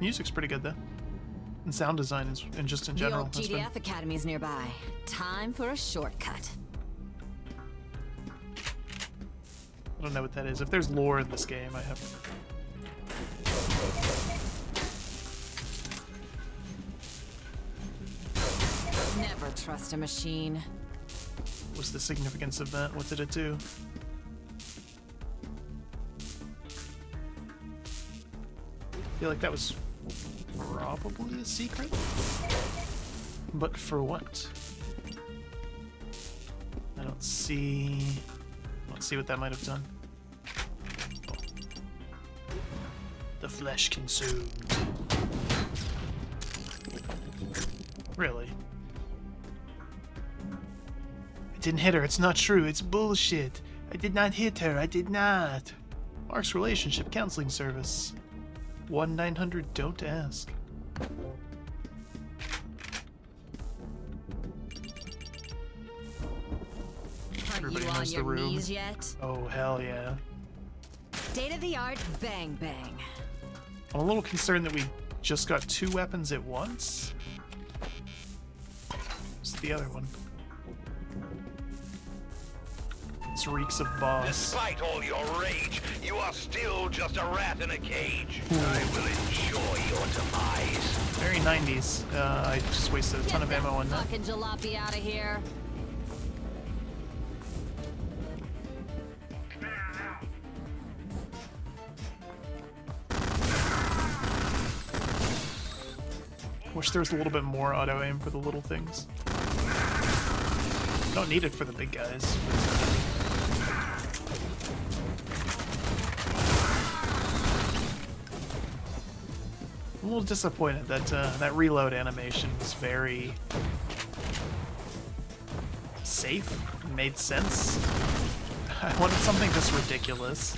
Music's pretty good though, and sound design is, and just in general. The old GDF Academy's nearby. Time for a shortcut. I don't know what that is. If there's lore in this game, I have. Never trust a machine. What's the significance of that? What did it do? I feel like that was probably a secret, but for what? I don't see what that might have done. Oh. The flesh consumed. Really? I didn't hit her. It's not true. It's bullshit. I did not hit her. I did not. Mark's relationship counseling service. 1-900 don't ask. Are Everybody you on knows the your room. knees yet? Oh, hell yeah. State-of-the-art bang bang. I'm a little concerned that we just got 2 weapons at once. What's the other one? This reeks of boss. Despite all your rage, you are still just a rat in a cage. I will enjoy your demise. Very 90s. I just wasted a ton of ammo on that. Fucking jalopy out of here. Wish there was a little bit more auto aim for the little things. Don't need it for the big guys. I'm a little disappointed that that reload animation was very safe, made sense. I wanted something just ridiculous.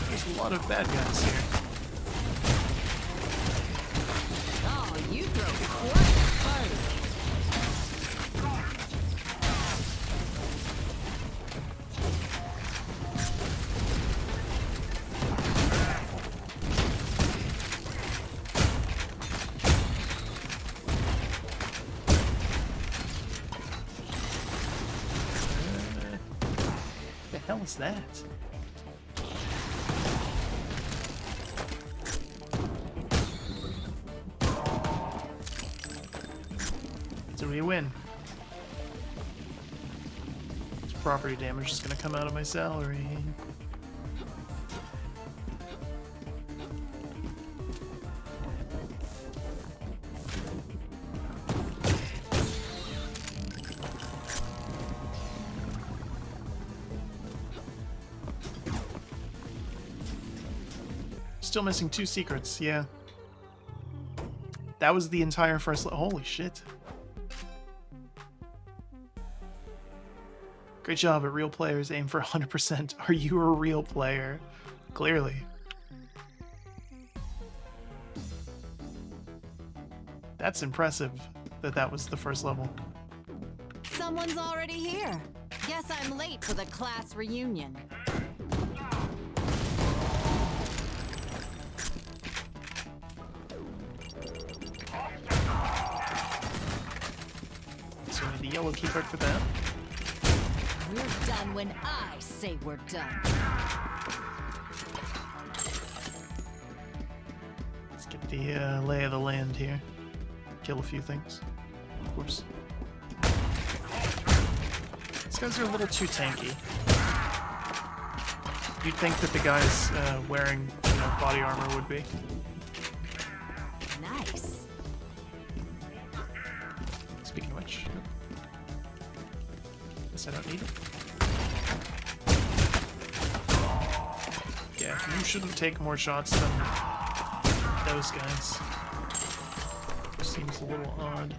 There's a lot of bad guys here. Oh, you throw quite a party. What the hell is that? So we win. This property damage is gonna come out of my salary. Still missing 2 secrets, yeah. That was the entire first holy shit. Great job at real players aim for 100%. Are you a real player? Clearly. That's impressive that that was the first level. Someone's already here. Guess I'm late for the class reunion. So we need the yellow keycard for that. We're done when I say we're done. Let's get the lay of the land here. Kill a few things, of course. These guys are a little too tanky. You'd think that the guys wearing, body armor would be. Nice. Speaking of which, guess I don't need it. Yeah, you shouldn't take more shots than those guys. Seems a little odd.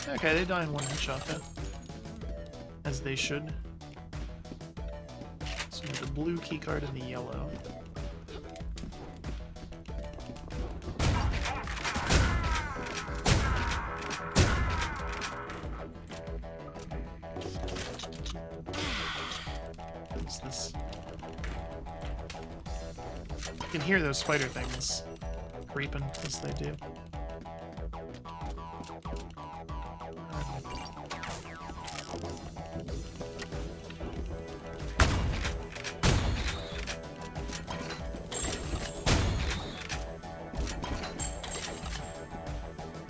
Okay, they die in one shot then. As they should. So we have the blue keycard and the yellow. What's this? You can hear those spider things creeping as they do.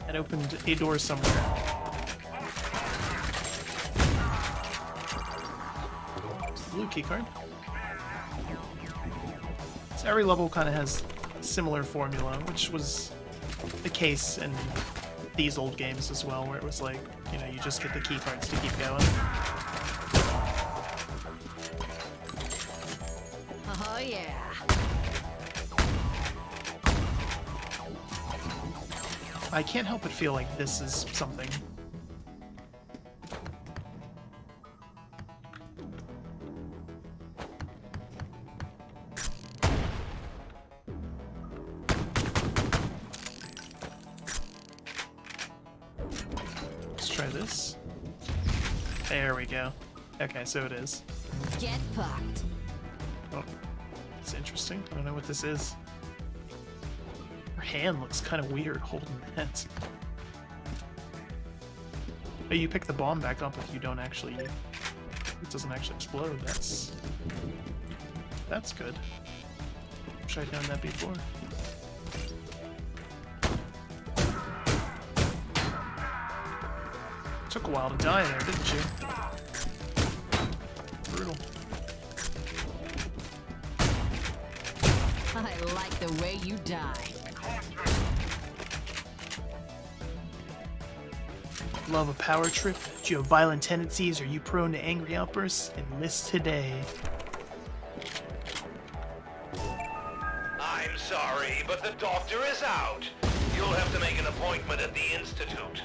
That opened a door somewhere. It's the blue keycard. So every level kind of has a similar formula, which was the case in these old games as well, where it was like, you know, you just get the key cards to keep going. Oh yeah. I can't help but feel like this is something. Let's try this. There we go. Okay, so it is. Get fucked. Oh, it's interesting. I don't know what this is. Her hand looks kind of weird holding that. Oh, you pick the bomb back up if you don't actually... It doesn't actually explode. That's good. Wish I'd known that before. Took a while to die there, didn't you? Brutal. I like the way you die. Love a power trip? Do you have violent tendencies? Are you prone to angry outbursts? Enlist today. I'm sorry, but the doctor is out. You'll have to make an appointment at the Institute.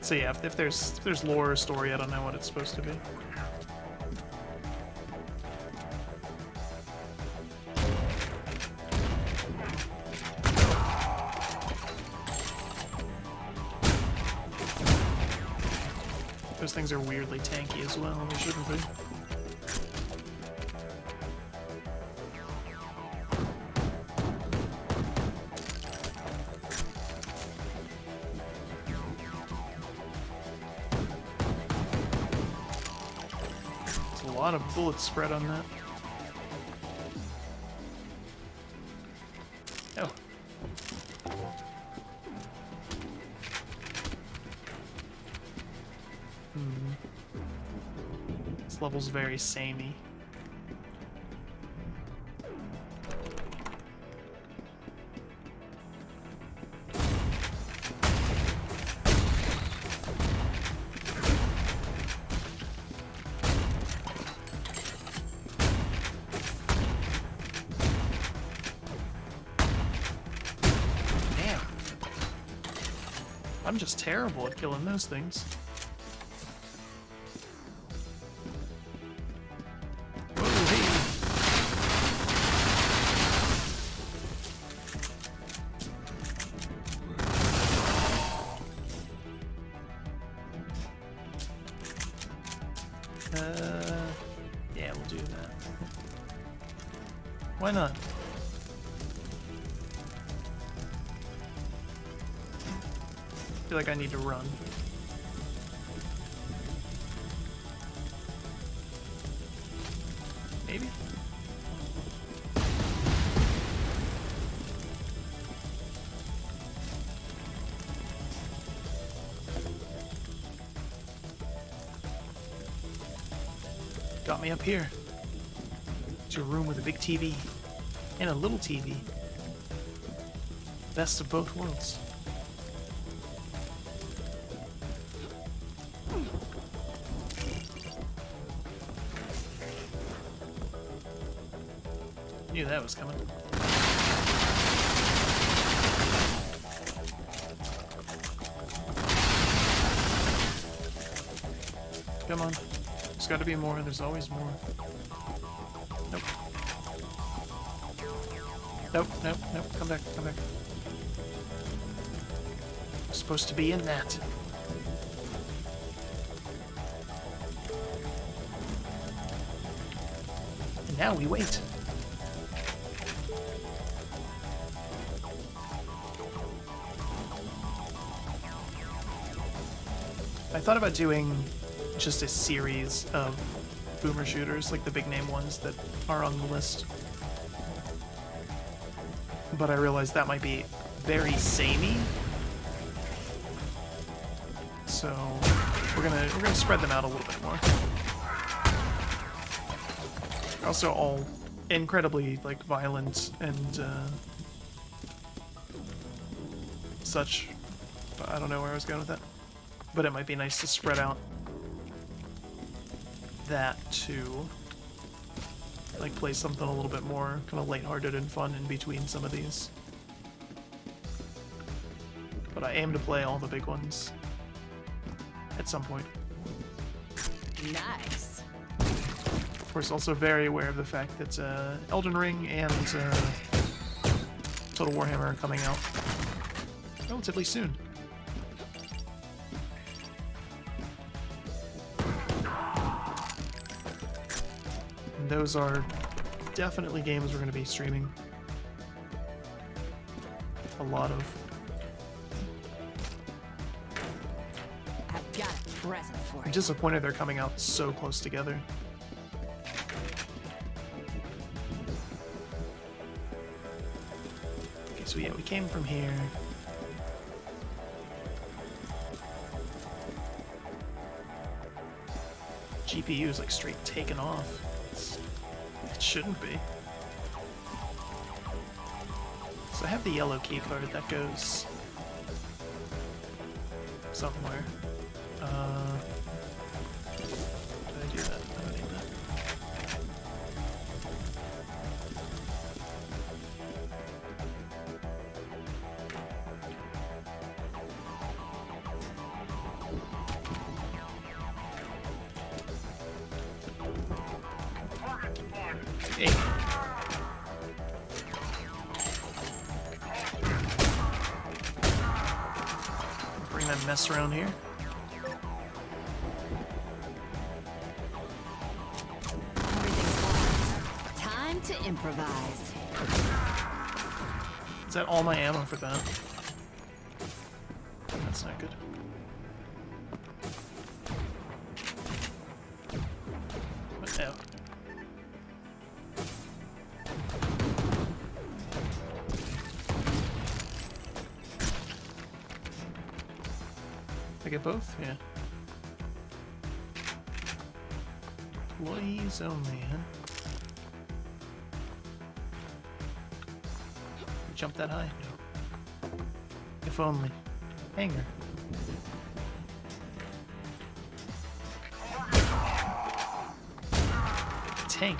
So yeah, if there's lore or story, I don't know what it's supposed to be. Those things are weirdly tanky as well, they shouldn't be. There's a lot of bullets spread on that. Oh. This level's very samey. Damn. I'm just terrible at killing those things. Yeah, we'll do that. Why not? I feel like I need to run. Maybe? Got me up here. It's your room with a big TV and a little TV. Best of both worlds. Knew that was coming. Come on. There's gotta be more. There's always more. Nope. Nope, nope, nope. Come back, come back. I'm supposed to be in that. And now we wait. I thought about doing just a series of boomer shooters, like the big name ones that are on the list. But I realized that might be very samey. So we're gonna spread them out a little bit more. Also all incredibly, like, violent and, such. I don't know where I was going with that. But it might be nice to spread out that to, like, play something a little bit more kind of lighthearted and fun in between some of these. But I aim to play all the big ones at some point. Nice. Of course, also very aware of the fact that Elden Ring and Total Warhammer are coming out relatively soon. And those are definitely games we're going to be streaming a lot of. I've got a present for I'm you. disappointed they're coming out so close together. Okay, so yeah, we came from here. GPU is like straight taken off. It shouldn't be. So I have the yellow key card that goes somewhere. Did I do that? I don't need that. Hey. Bring that mess around here. Everything's lost. Time to improvise. Is that all my ammo for that? That's not good. What the hell? I get both? Yeah. Employees only, huh? Jump that high? No. If only. Hanger. Tank.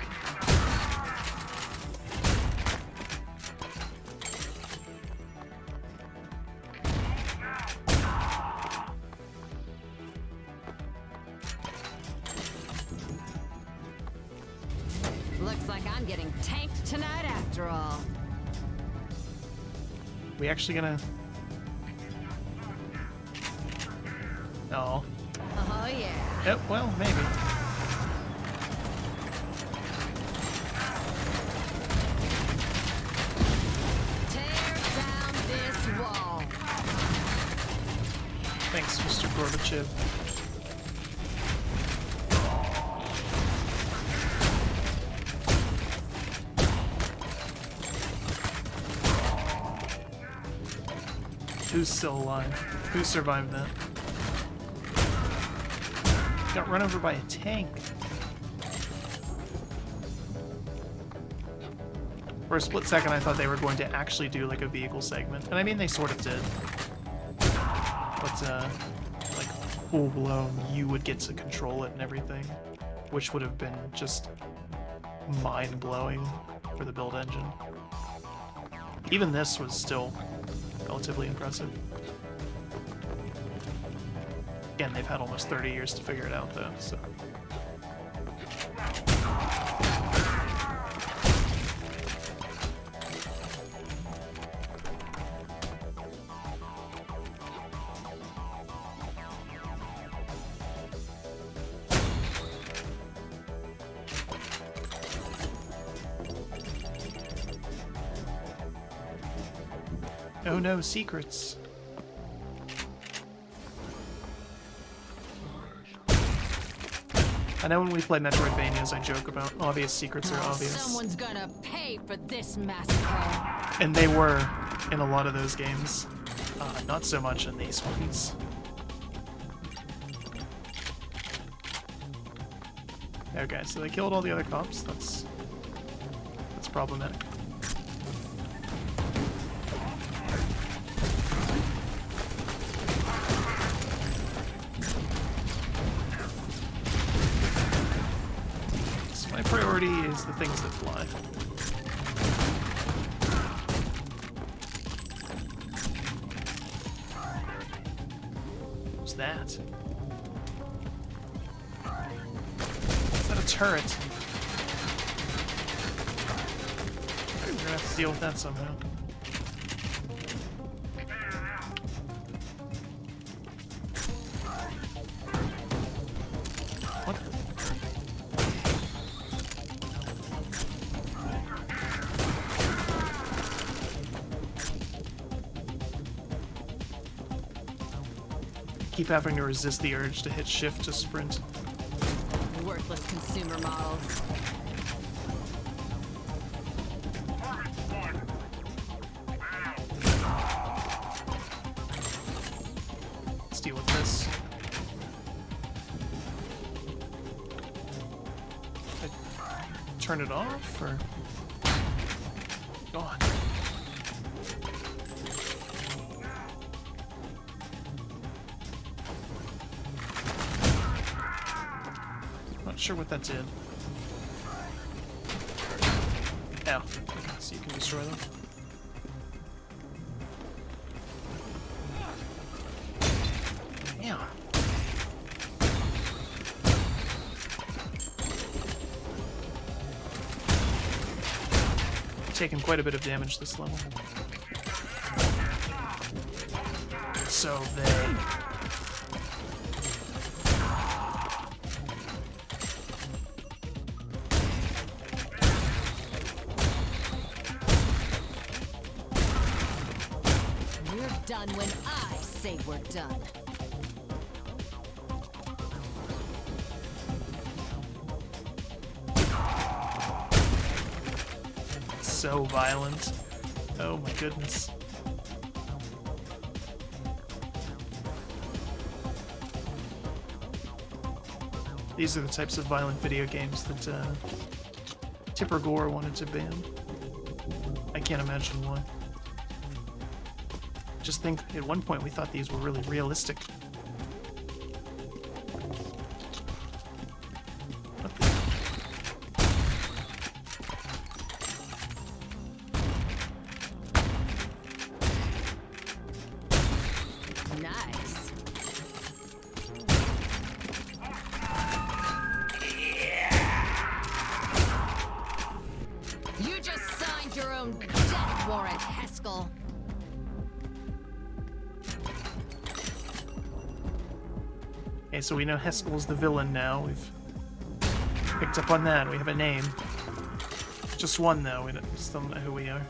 Looks like I'm getting tanked tonight after all. We actually gonna... No. Oh yeah. Yep, well, maybe. Tear down this wall. Thanks, Mr. Gorbachev. Who's still alive? Who survived that? Got run over by a tank. For a split second, I thought they were going to actually do like a vehicle segment. And I mean, they sort of did. But, like, full blown, you would get to control it and everything. Which would have been just mind blowing for the build engine. Even this was still relatively impressive. Again, they've had almost 30 years to figure it out, though, so. Oh no, secrets. I know when we play Metroidvanias, I joke about obvious secrets are obvious. Someone's gonna pay for this massacre. And they were in a lot of those games. Not so much in these ones. Okay, so they killed all the other cops. That's problematic. So my priority is the things that fly. What's that? Is that a turret? We're gonna have to deal with that somehow. What? Keep having to resist the urge to hit shift to sprint. Worthless consumer models. Let's deal with this. I turn it off, or... God. Not sure what that did. Ow. Okay, so you can destroy them. Damn. Taken quite a bit of damage this level. So they... We're done when I say we're done. So violent. Oh my goodness. These are the types of violent video games that Tipper Gore wanted to ban. I can't imagine why. Just think, at one point we thought these were really realistic. What the... Nice. You just signed your own death warrant, Haskell. Okay, so we know Haskell's the villain now. We've picked up on that. We have a name. Just one, though. We still don't know who we are.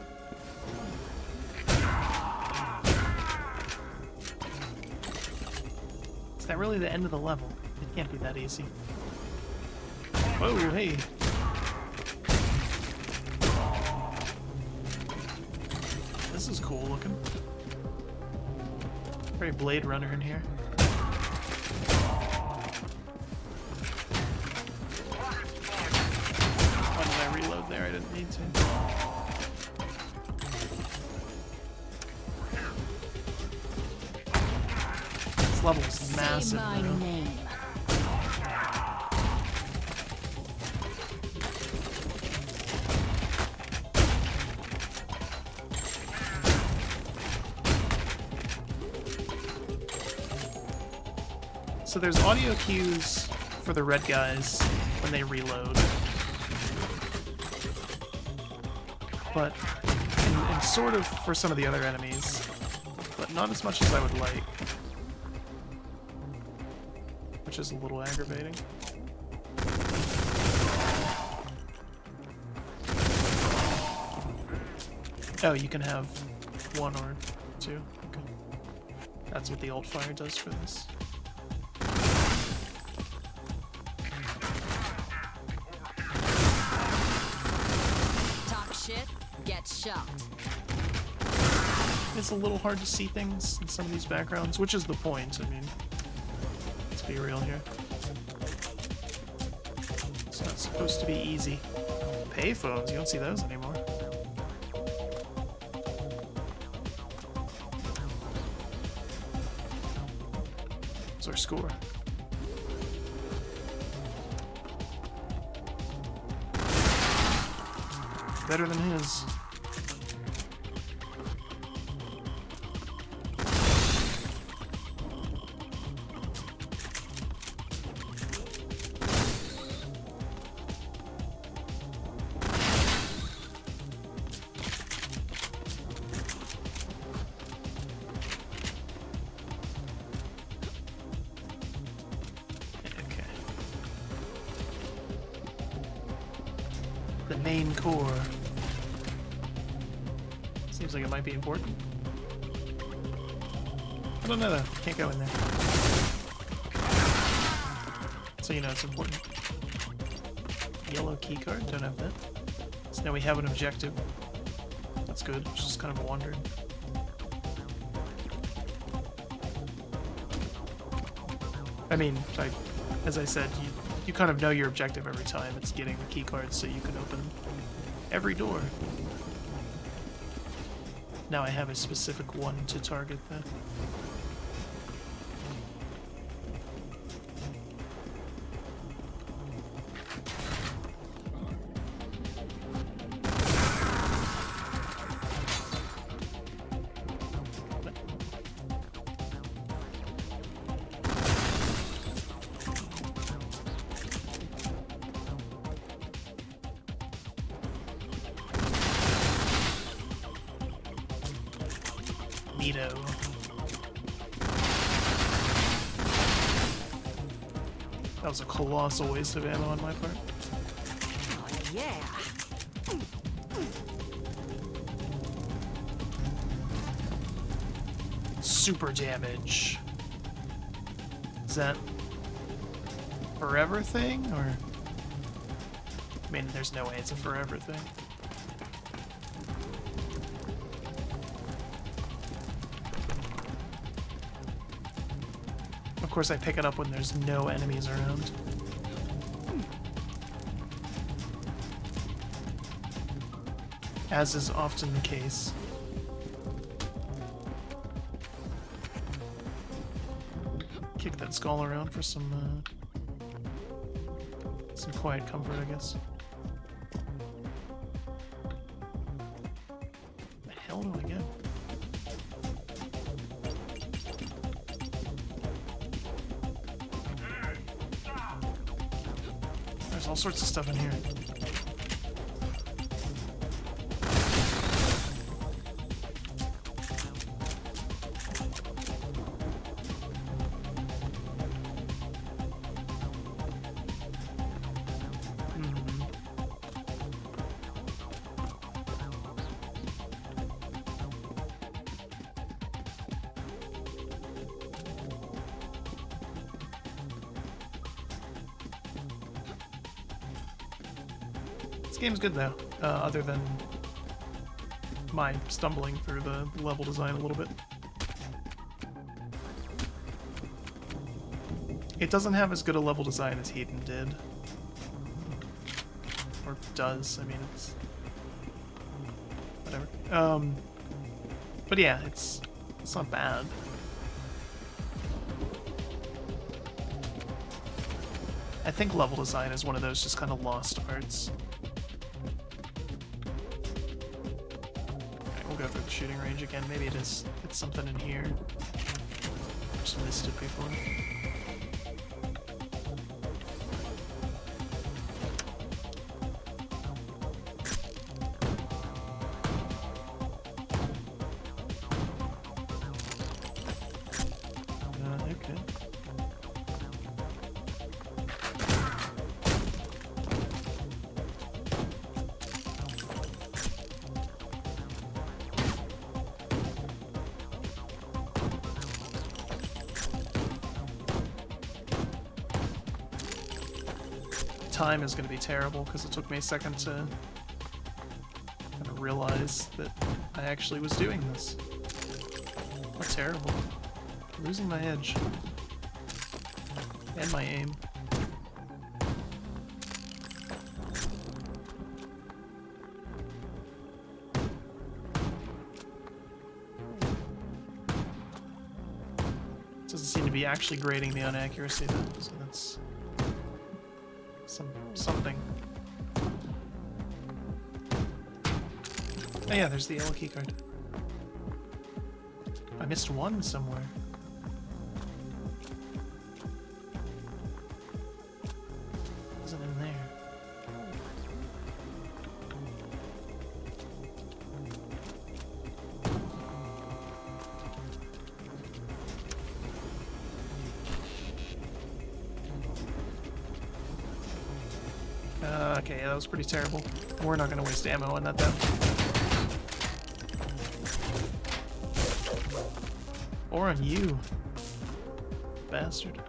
Is that really the end of the level? It can't be that easy. Whoa, hey. This is cool looking. Very Blade Runner in here. Why did I reload there? I didn't need to. This level is massive. Say my though. name. So there's audio cues for the red guys when they reload. But, and sort of for some of the other enemies, but not as much as I would like. Which is a little aggravating. Oh, you can have one or two. Okay. That's what the alt fire does for this. Talk shit, get shot. It's a little hard to see things in some of these backgrounds, which is the point. I mean, let's be real here. It's not It's supposed to be easy. Payphones, you don't see those anymore. What's our score? Better than his. The main core. Seems like it might be important. I don't know though. Can't go in there. So you know it's important. Yellow keycard. Don't have that. So now we have an objective. That's good. It's just kind of wandering. I mean, as I said, you kind of know your objective every time. It's getting the key cards so you can open every door. Now I have a specific one to target though. Neato. That was a colossal waste of ammo on my part. Oh, yeah. Super damage. Is that forever thing, or? I mean, there's no way it's a forever thing. Of course, I pick it up when there's no enemies around. As is often the case. Kick that skull around for some quiet comfort, I guess. The hell do I get? There's all sorts of stuff in here. This game's good though, other than my stumbling through the level design a little bit. It doesn't have as good a level design as Maiden did. Or does, I mean, it's... whatever. But yeah, it's not bad. I think level design is one of those just kind of lost arts. We'll go through the shooting range again. Maybe it's something in here. Just missed it before. Okay. Time is going to be terrible because it took me a second to kind of realize that I actually was doing this. What terrible. Losing my edge. And my aim. would be actually grading the inaccuracy then, so that's something. Oh yeah, there's the yellow key card. I missed one somewhere. Wasn't in there. Okay, yeah, that was pretty terrible. We're not gonna waste ammo on that though. Or on you, bastard.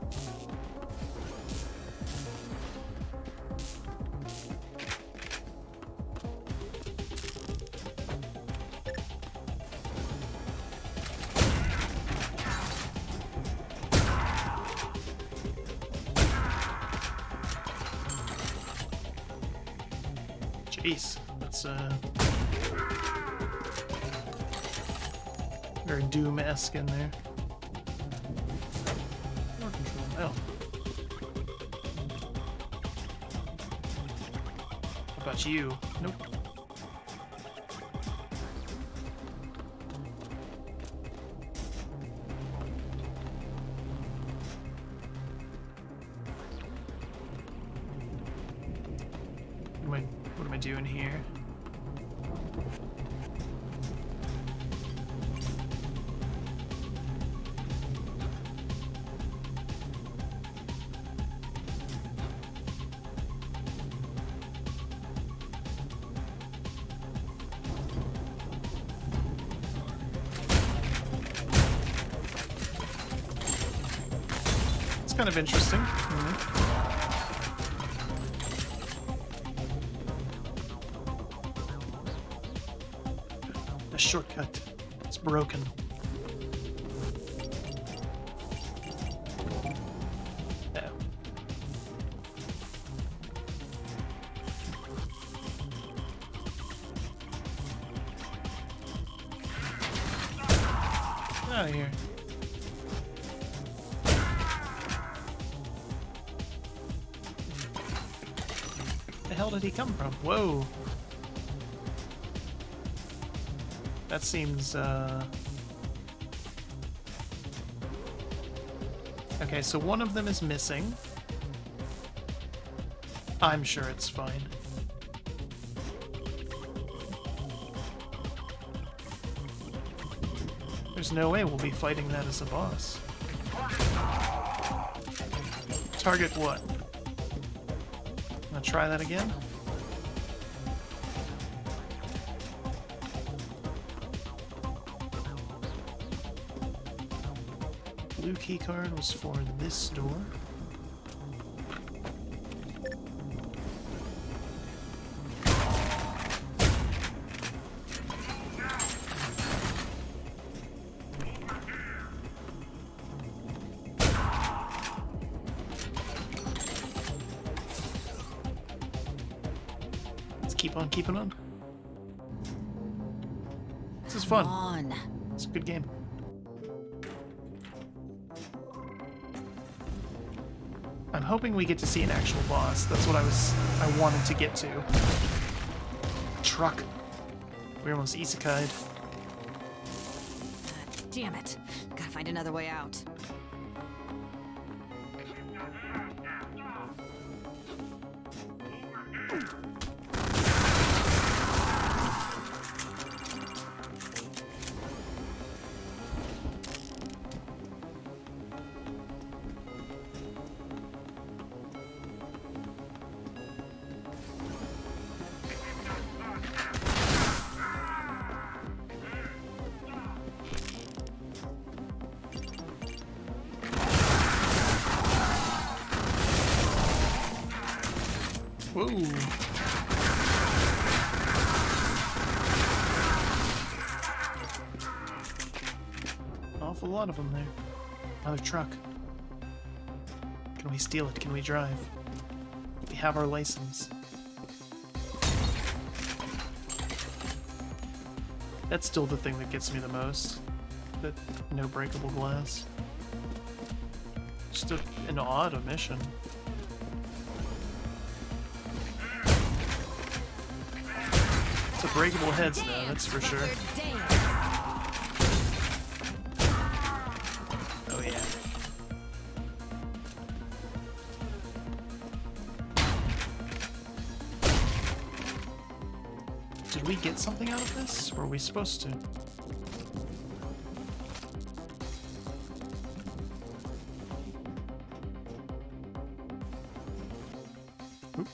Jeez, that's very Doom-esque in there. More control. Oh. How about you? Nope. What am I doing here? It's kind of interesting. The shortcut. It's broken. Yeah. Get out of here. The hell did he come from? Whoa. That seems, Okay, so one of them is missing. I'm sure it's fine. There's no way we'll be fighting that as a boss. Target what? Wanna try that again? Blue key card was for this door. Let's keep on keeping on. This is fun. Come on. It's a good game. I'm hoping we get to see an actual boss. That's what I wanted to get to. Truck. We almost isekai'd. Damn it. Gotta find another way out. Whoa. Awful lot of them there. Another truck. Can we steal it? Can we drive? We have our license. That's still the thing that gets me the most. That no breakable glass. just an odd omission. It's a breakable heads though, that's for sure. Oh yeah. Did we get something out of this? Or were we supposed to? Oop.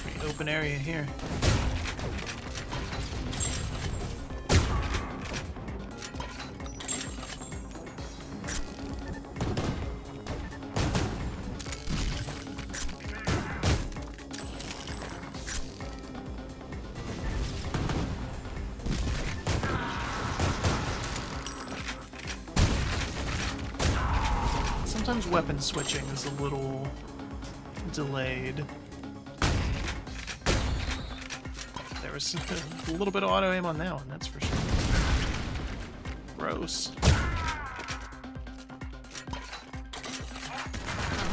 Pretty open area here. Sometimes weapon switching is a little delayed. There was a little bit of auto aim on that one, that's for sure. Gross.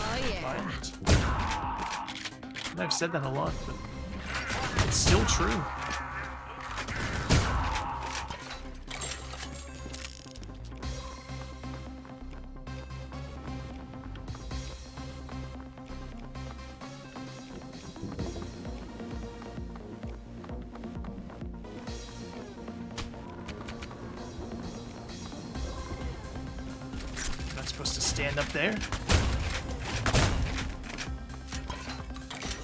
Oh yeah. Violent. And I've said that a lot, but it's still true. Supposed to stand up there.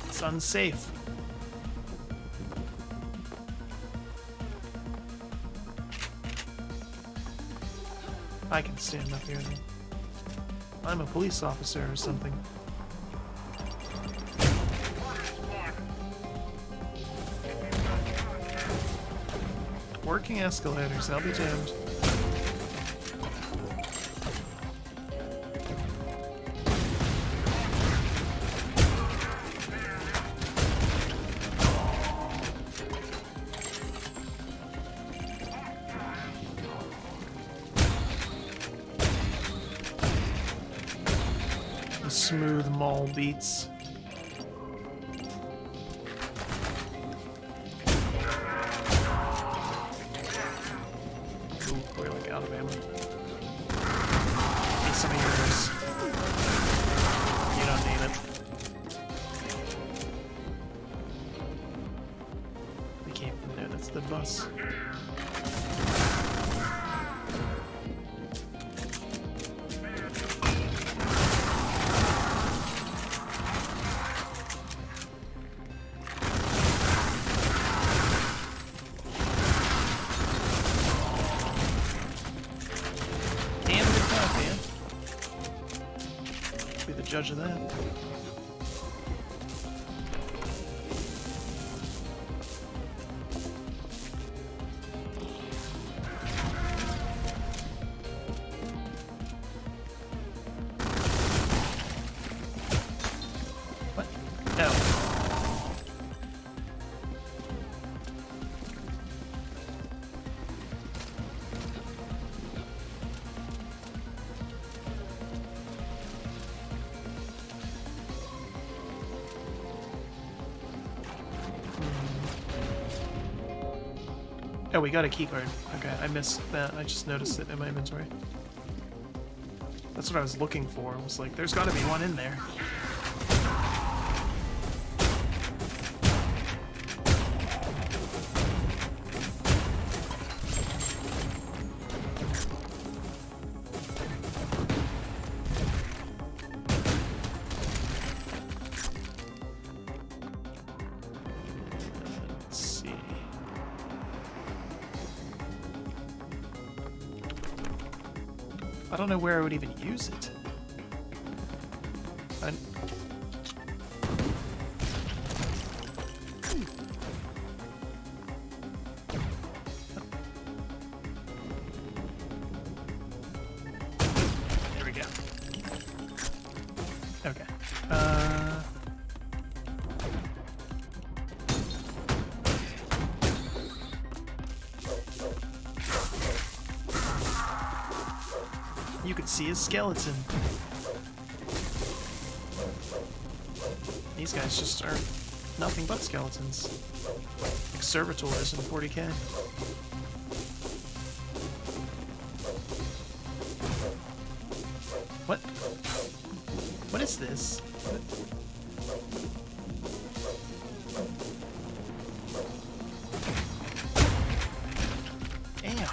It's unsafe. I can stand up here then. I'm a police officer or something. Working escalators, I'll be damned. Smooth mall beats. Ooh, we're like out of ammo. Need some of yours. You don't need it. We came from there, that's the bus. Be the judge of that. What? No. Oh, we got a keycard. Okay, I missed that. I just noticed it in my inventory. That's what I was looking for. I was like, there's gotta be one in there. Let's see. I don't know where I would even use it. There we go. You could see his skeleton. These guys just are nothing but skeletons. Like servitors in 40k. What? What is this? Damn.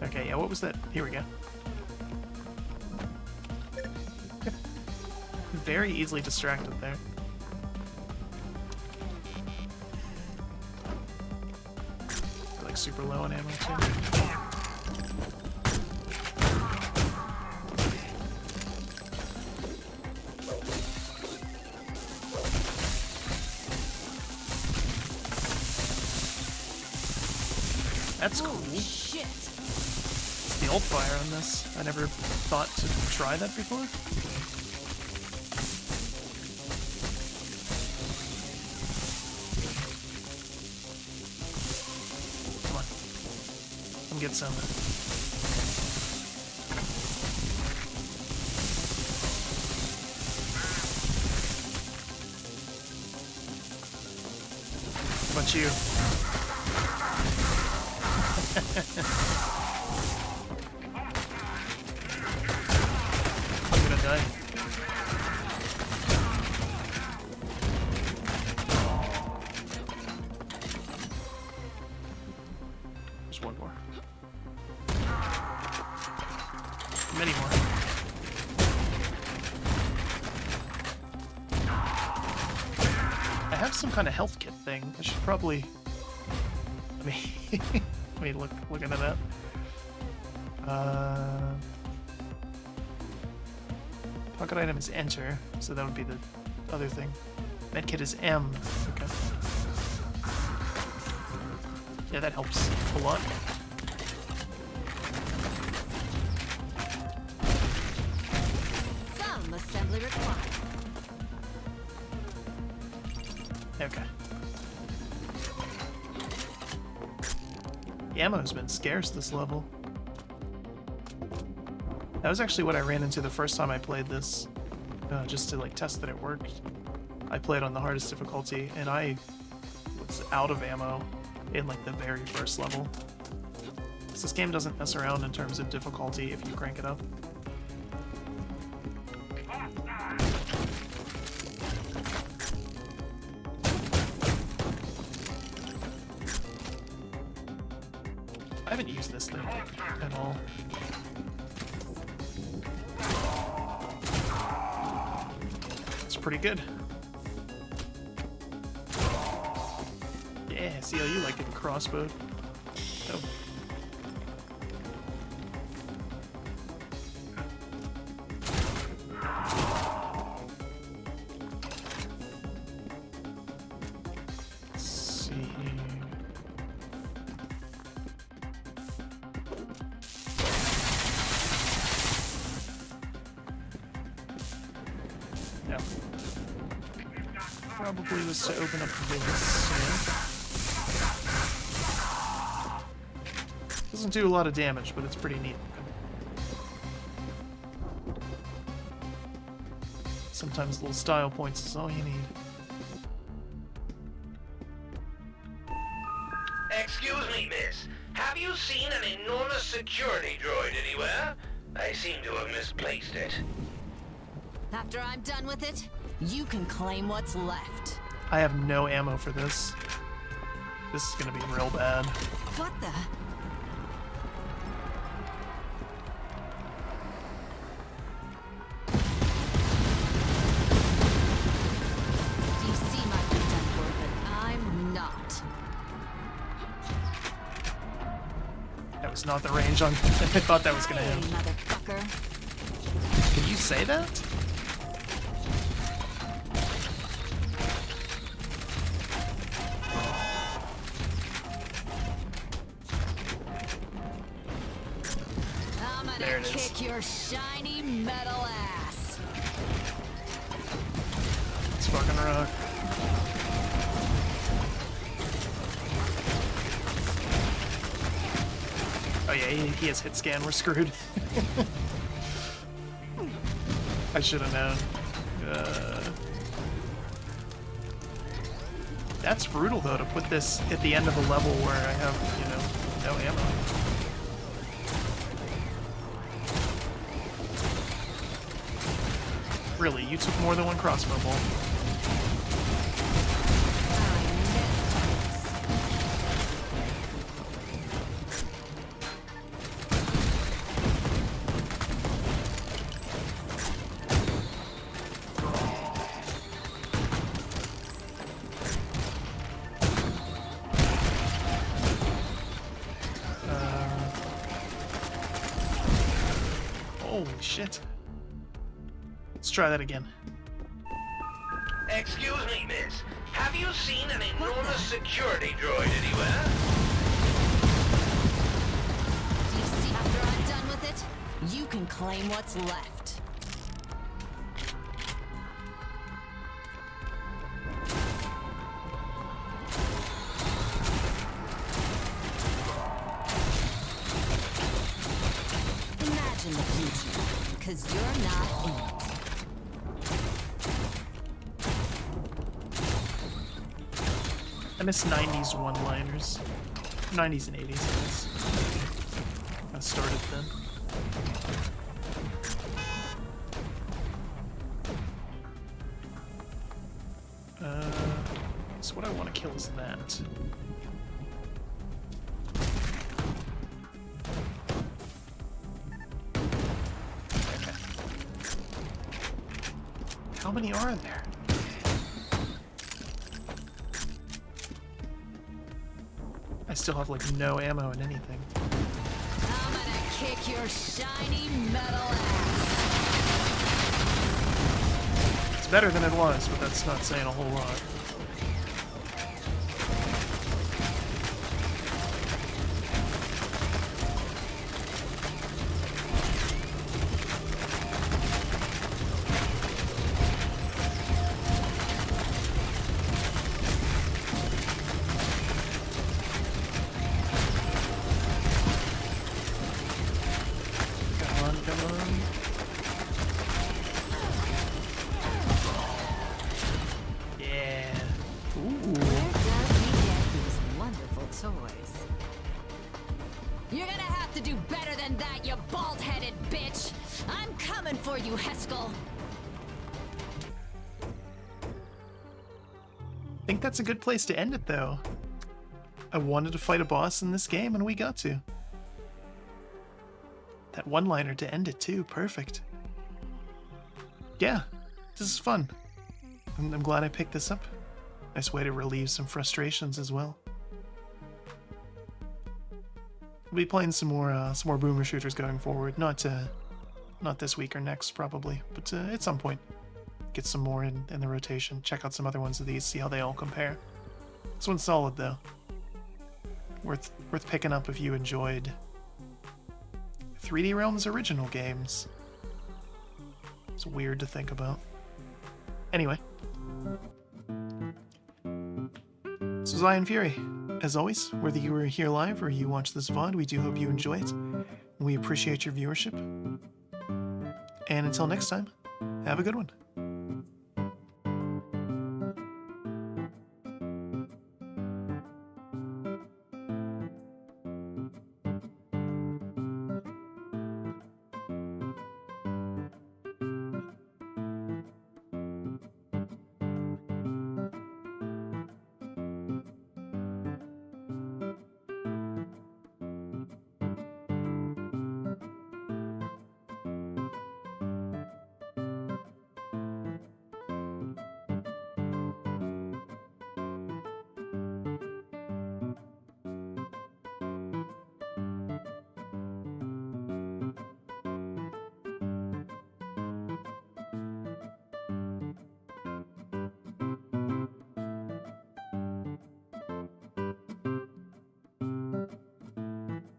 Okay, yeah, what was that? Here we go. Very easily distracted there. They're like super low on ammo too. That's cool. Shit. It's the ult fire on this. I never thought to try that before. Come on. Come get some. How about you? I'm gonna die. There's one more. Many more. I have some kind of health kit thing. I should probably... I mean, look into that. Pocket item is enter, so that would be the other thing. Medkit is M. Okay. Yeah, that helps a lot. Some assembly required. Okay. The ammo's been scarce this level. That was actually what I ran into the first time I played this, just to like test that it worked. I played on the hardest difficulty, and I was out of ammo in like the very first level. So this game doesn't mess around in terms of difficulty if you crank it up. I haven't used this thing at all. It's pretty good. Yeah, see how you like getting crossbowed. Oh. Let's see. No. Probably was to open up this. Yeah. Doesn't do a lot of damage, but it's pretty neat. Sometimes little style points is all you need. Excuse me, miss. Have you seen an enormous security droid anywhere? I seem to have misplaced it. After I'm done with it, you can claim what's left. I have no ammo for this. This is gonna be real bad. What the? You seem like you're done for, but I'm not. That was not the range on. I thought that was gonna Hey, hit. motherfucker. Can you say that? There gonna it is. kick your shiny metal ass. Let's fucking rock. Oh yeah, he has hit scan. We're screwed. I should have known. That's brutal though to put this at the end of a level where I have, you know, no ammo. Really, you took more than one crossbow bolt. Holy shit. Let's try that again. Excuse me, miss. Have you seen an enormous security droid anywhere? You see, after I'm done with it, you can claim what's left. Imagine the future, because you're not in it. I miss 90s one-liners. 90s and 80s, I guess. I started then. So what I want to kill is that. Okay. How many are there? I still have like no ammo in anything. I'm gonna kick your shiny metal ass. It's better than it was, but that's not saying a whole lot. Come on, come on. Yeah. Ooh. Where does he get these wonderful toys? You're gonna have to do better than that, you bald-headed bitch! I'm coming for you, Heskel! I think that's a good place to end it, though. I wanted to fight a boss in this game, and we got to. That one-liner to end it, too. Perfect. Yeah, this is fun. I'm glad I picked this up. Nice way to relieve some frustrations as well. We'll be playing some more boomer shooters going forward. Not this week or next, probably, but at some point. Get some more in the rotation. Check out some other ones of these, see how they all compare. This one's solid, though. Worth picking up if you enjoyed 3D Realms original games. It's weird to think about. Anyway. This was Iron Fury. As always, whether you were here live or you watch this VOD, we do hope you enjoy it. We appreciate your viewership. And until next time, have a good one.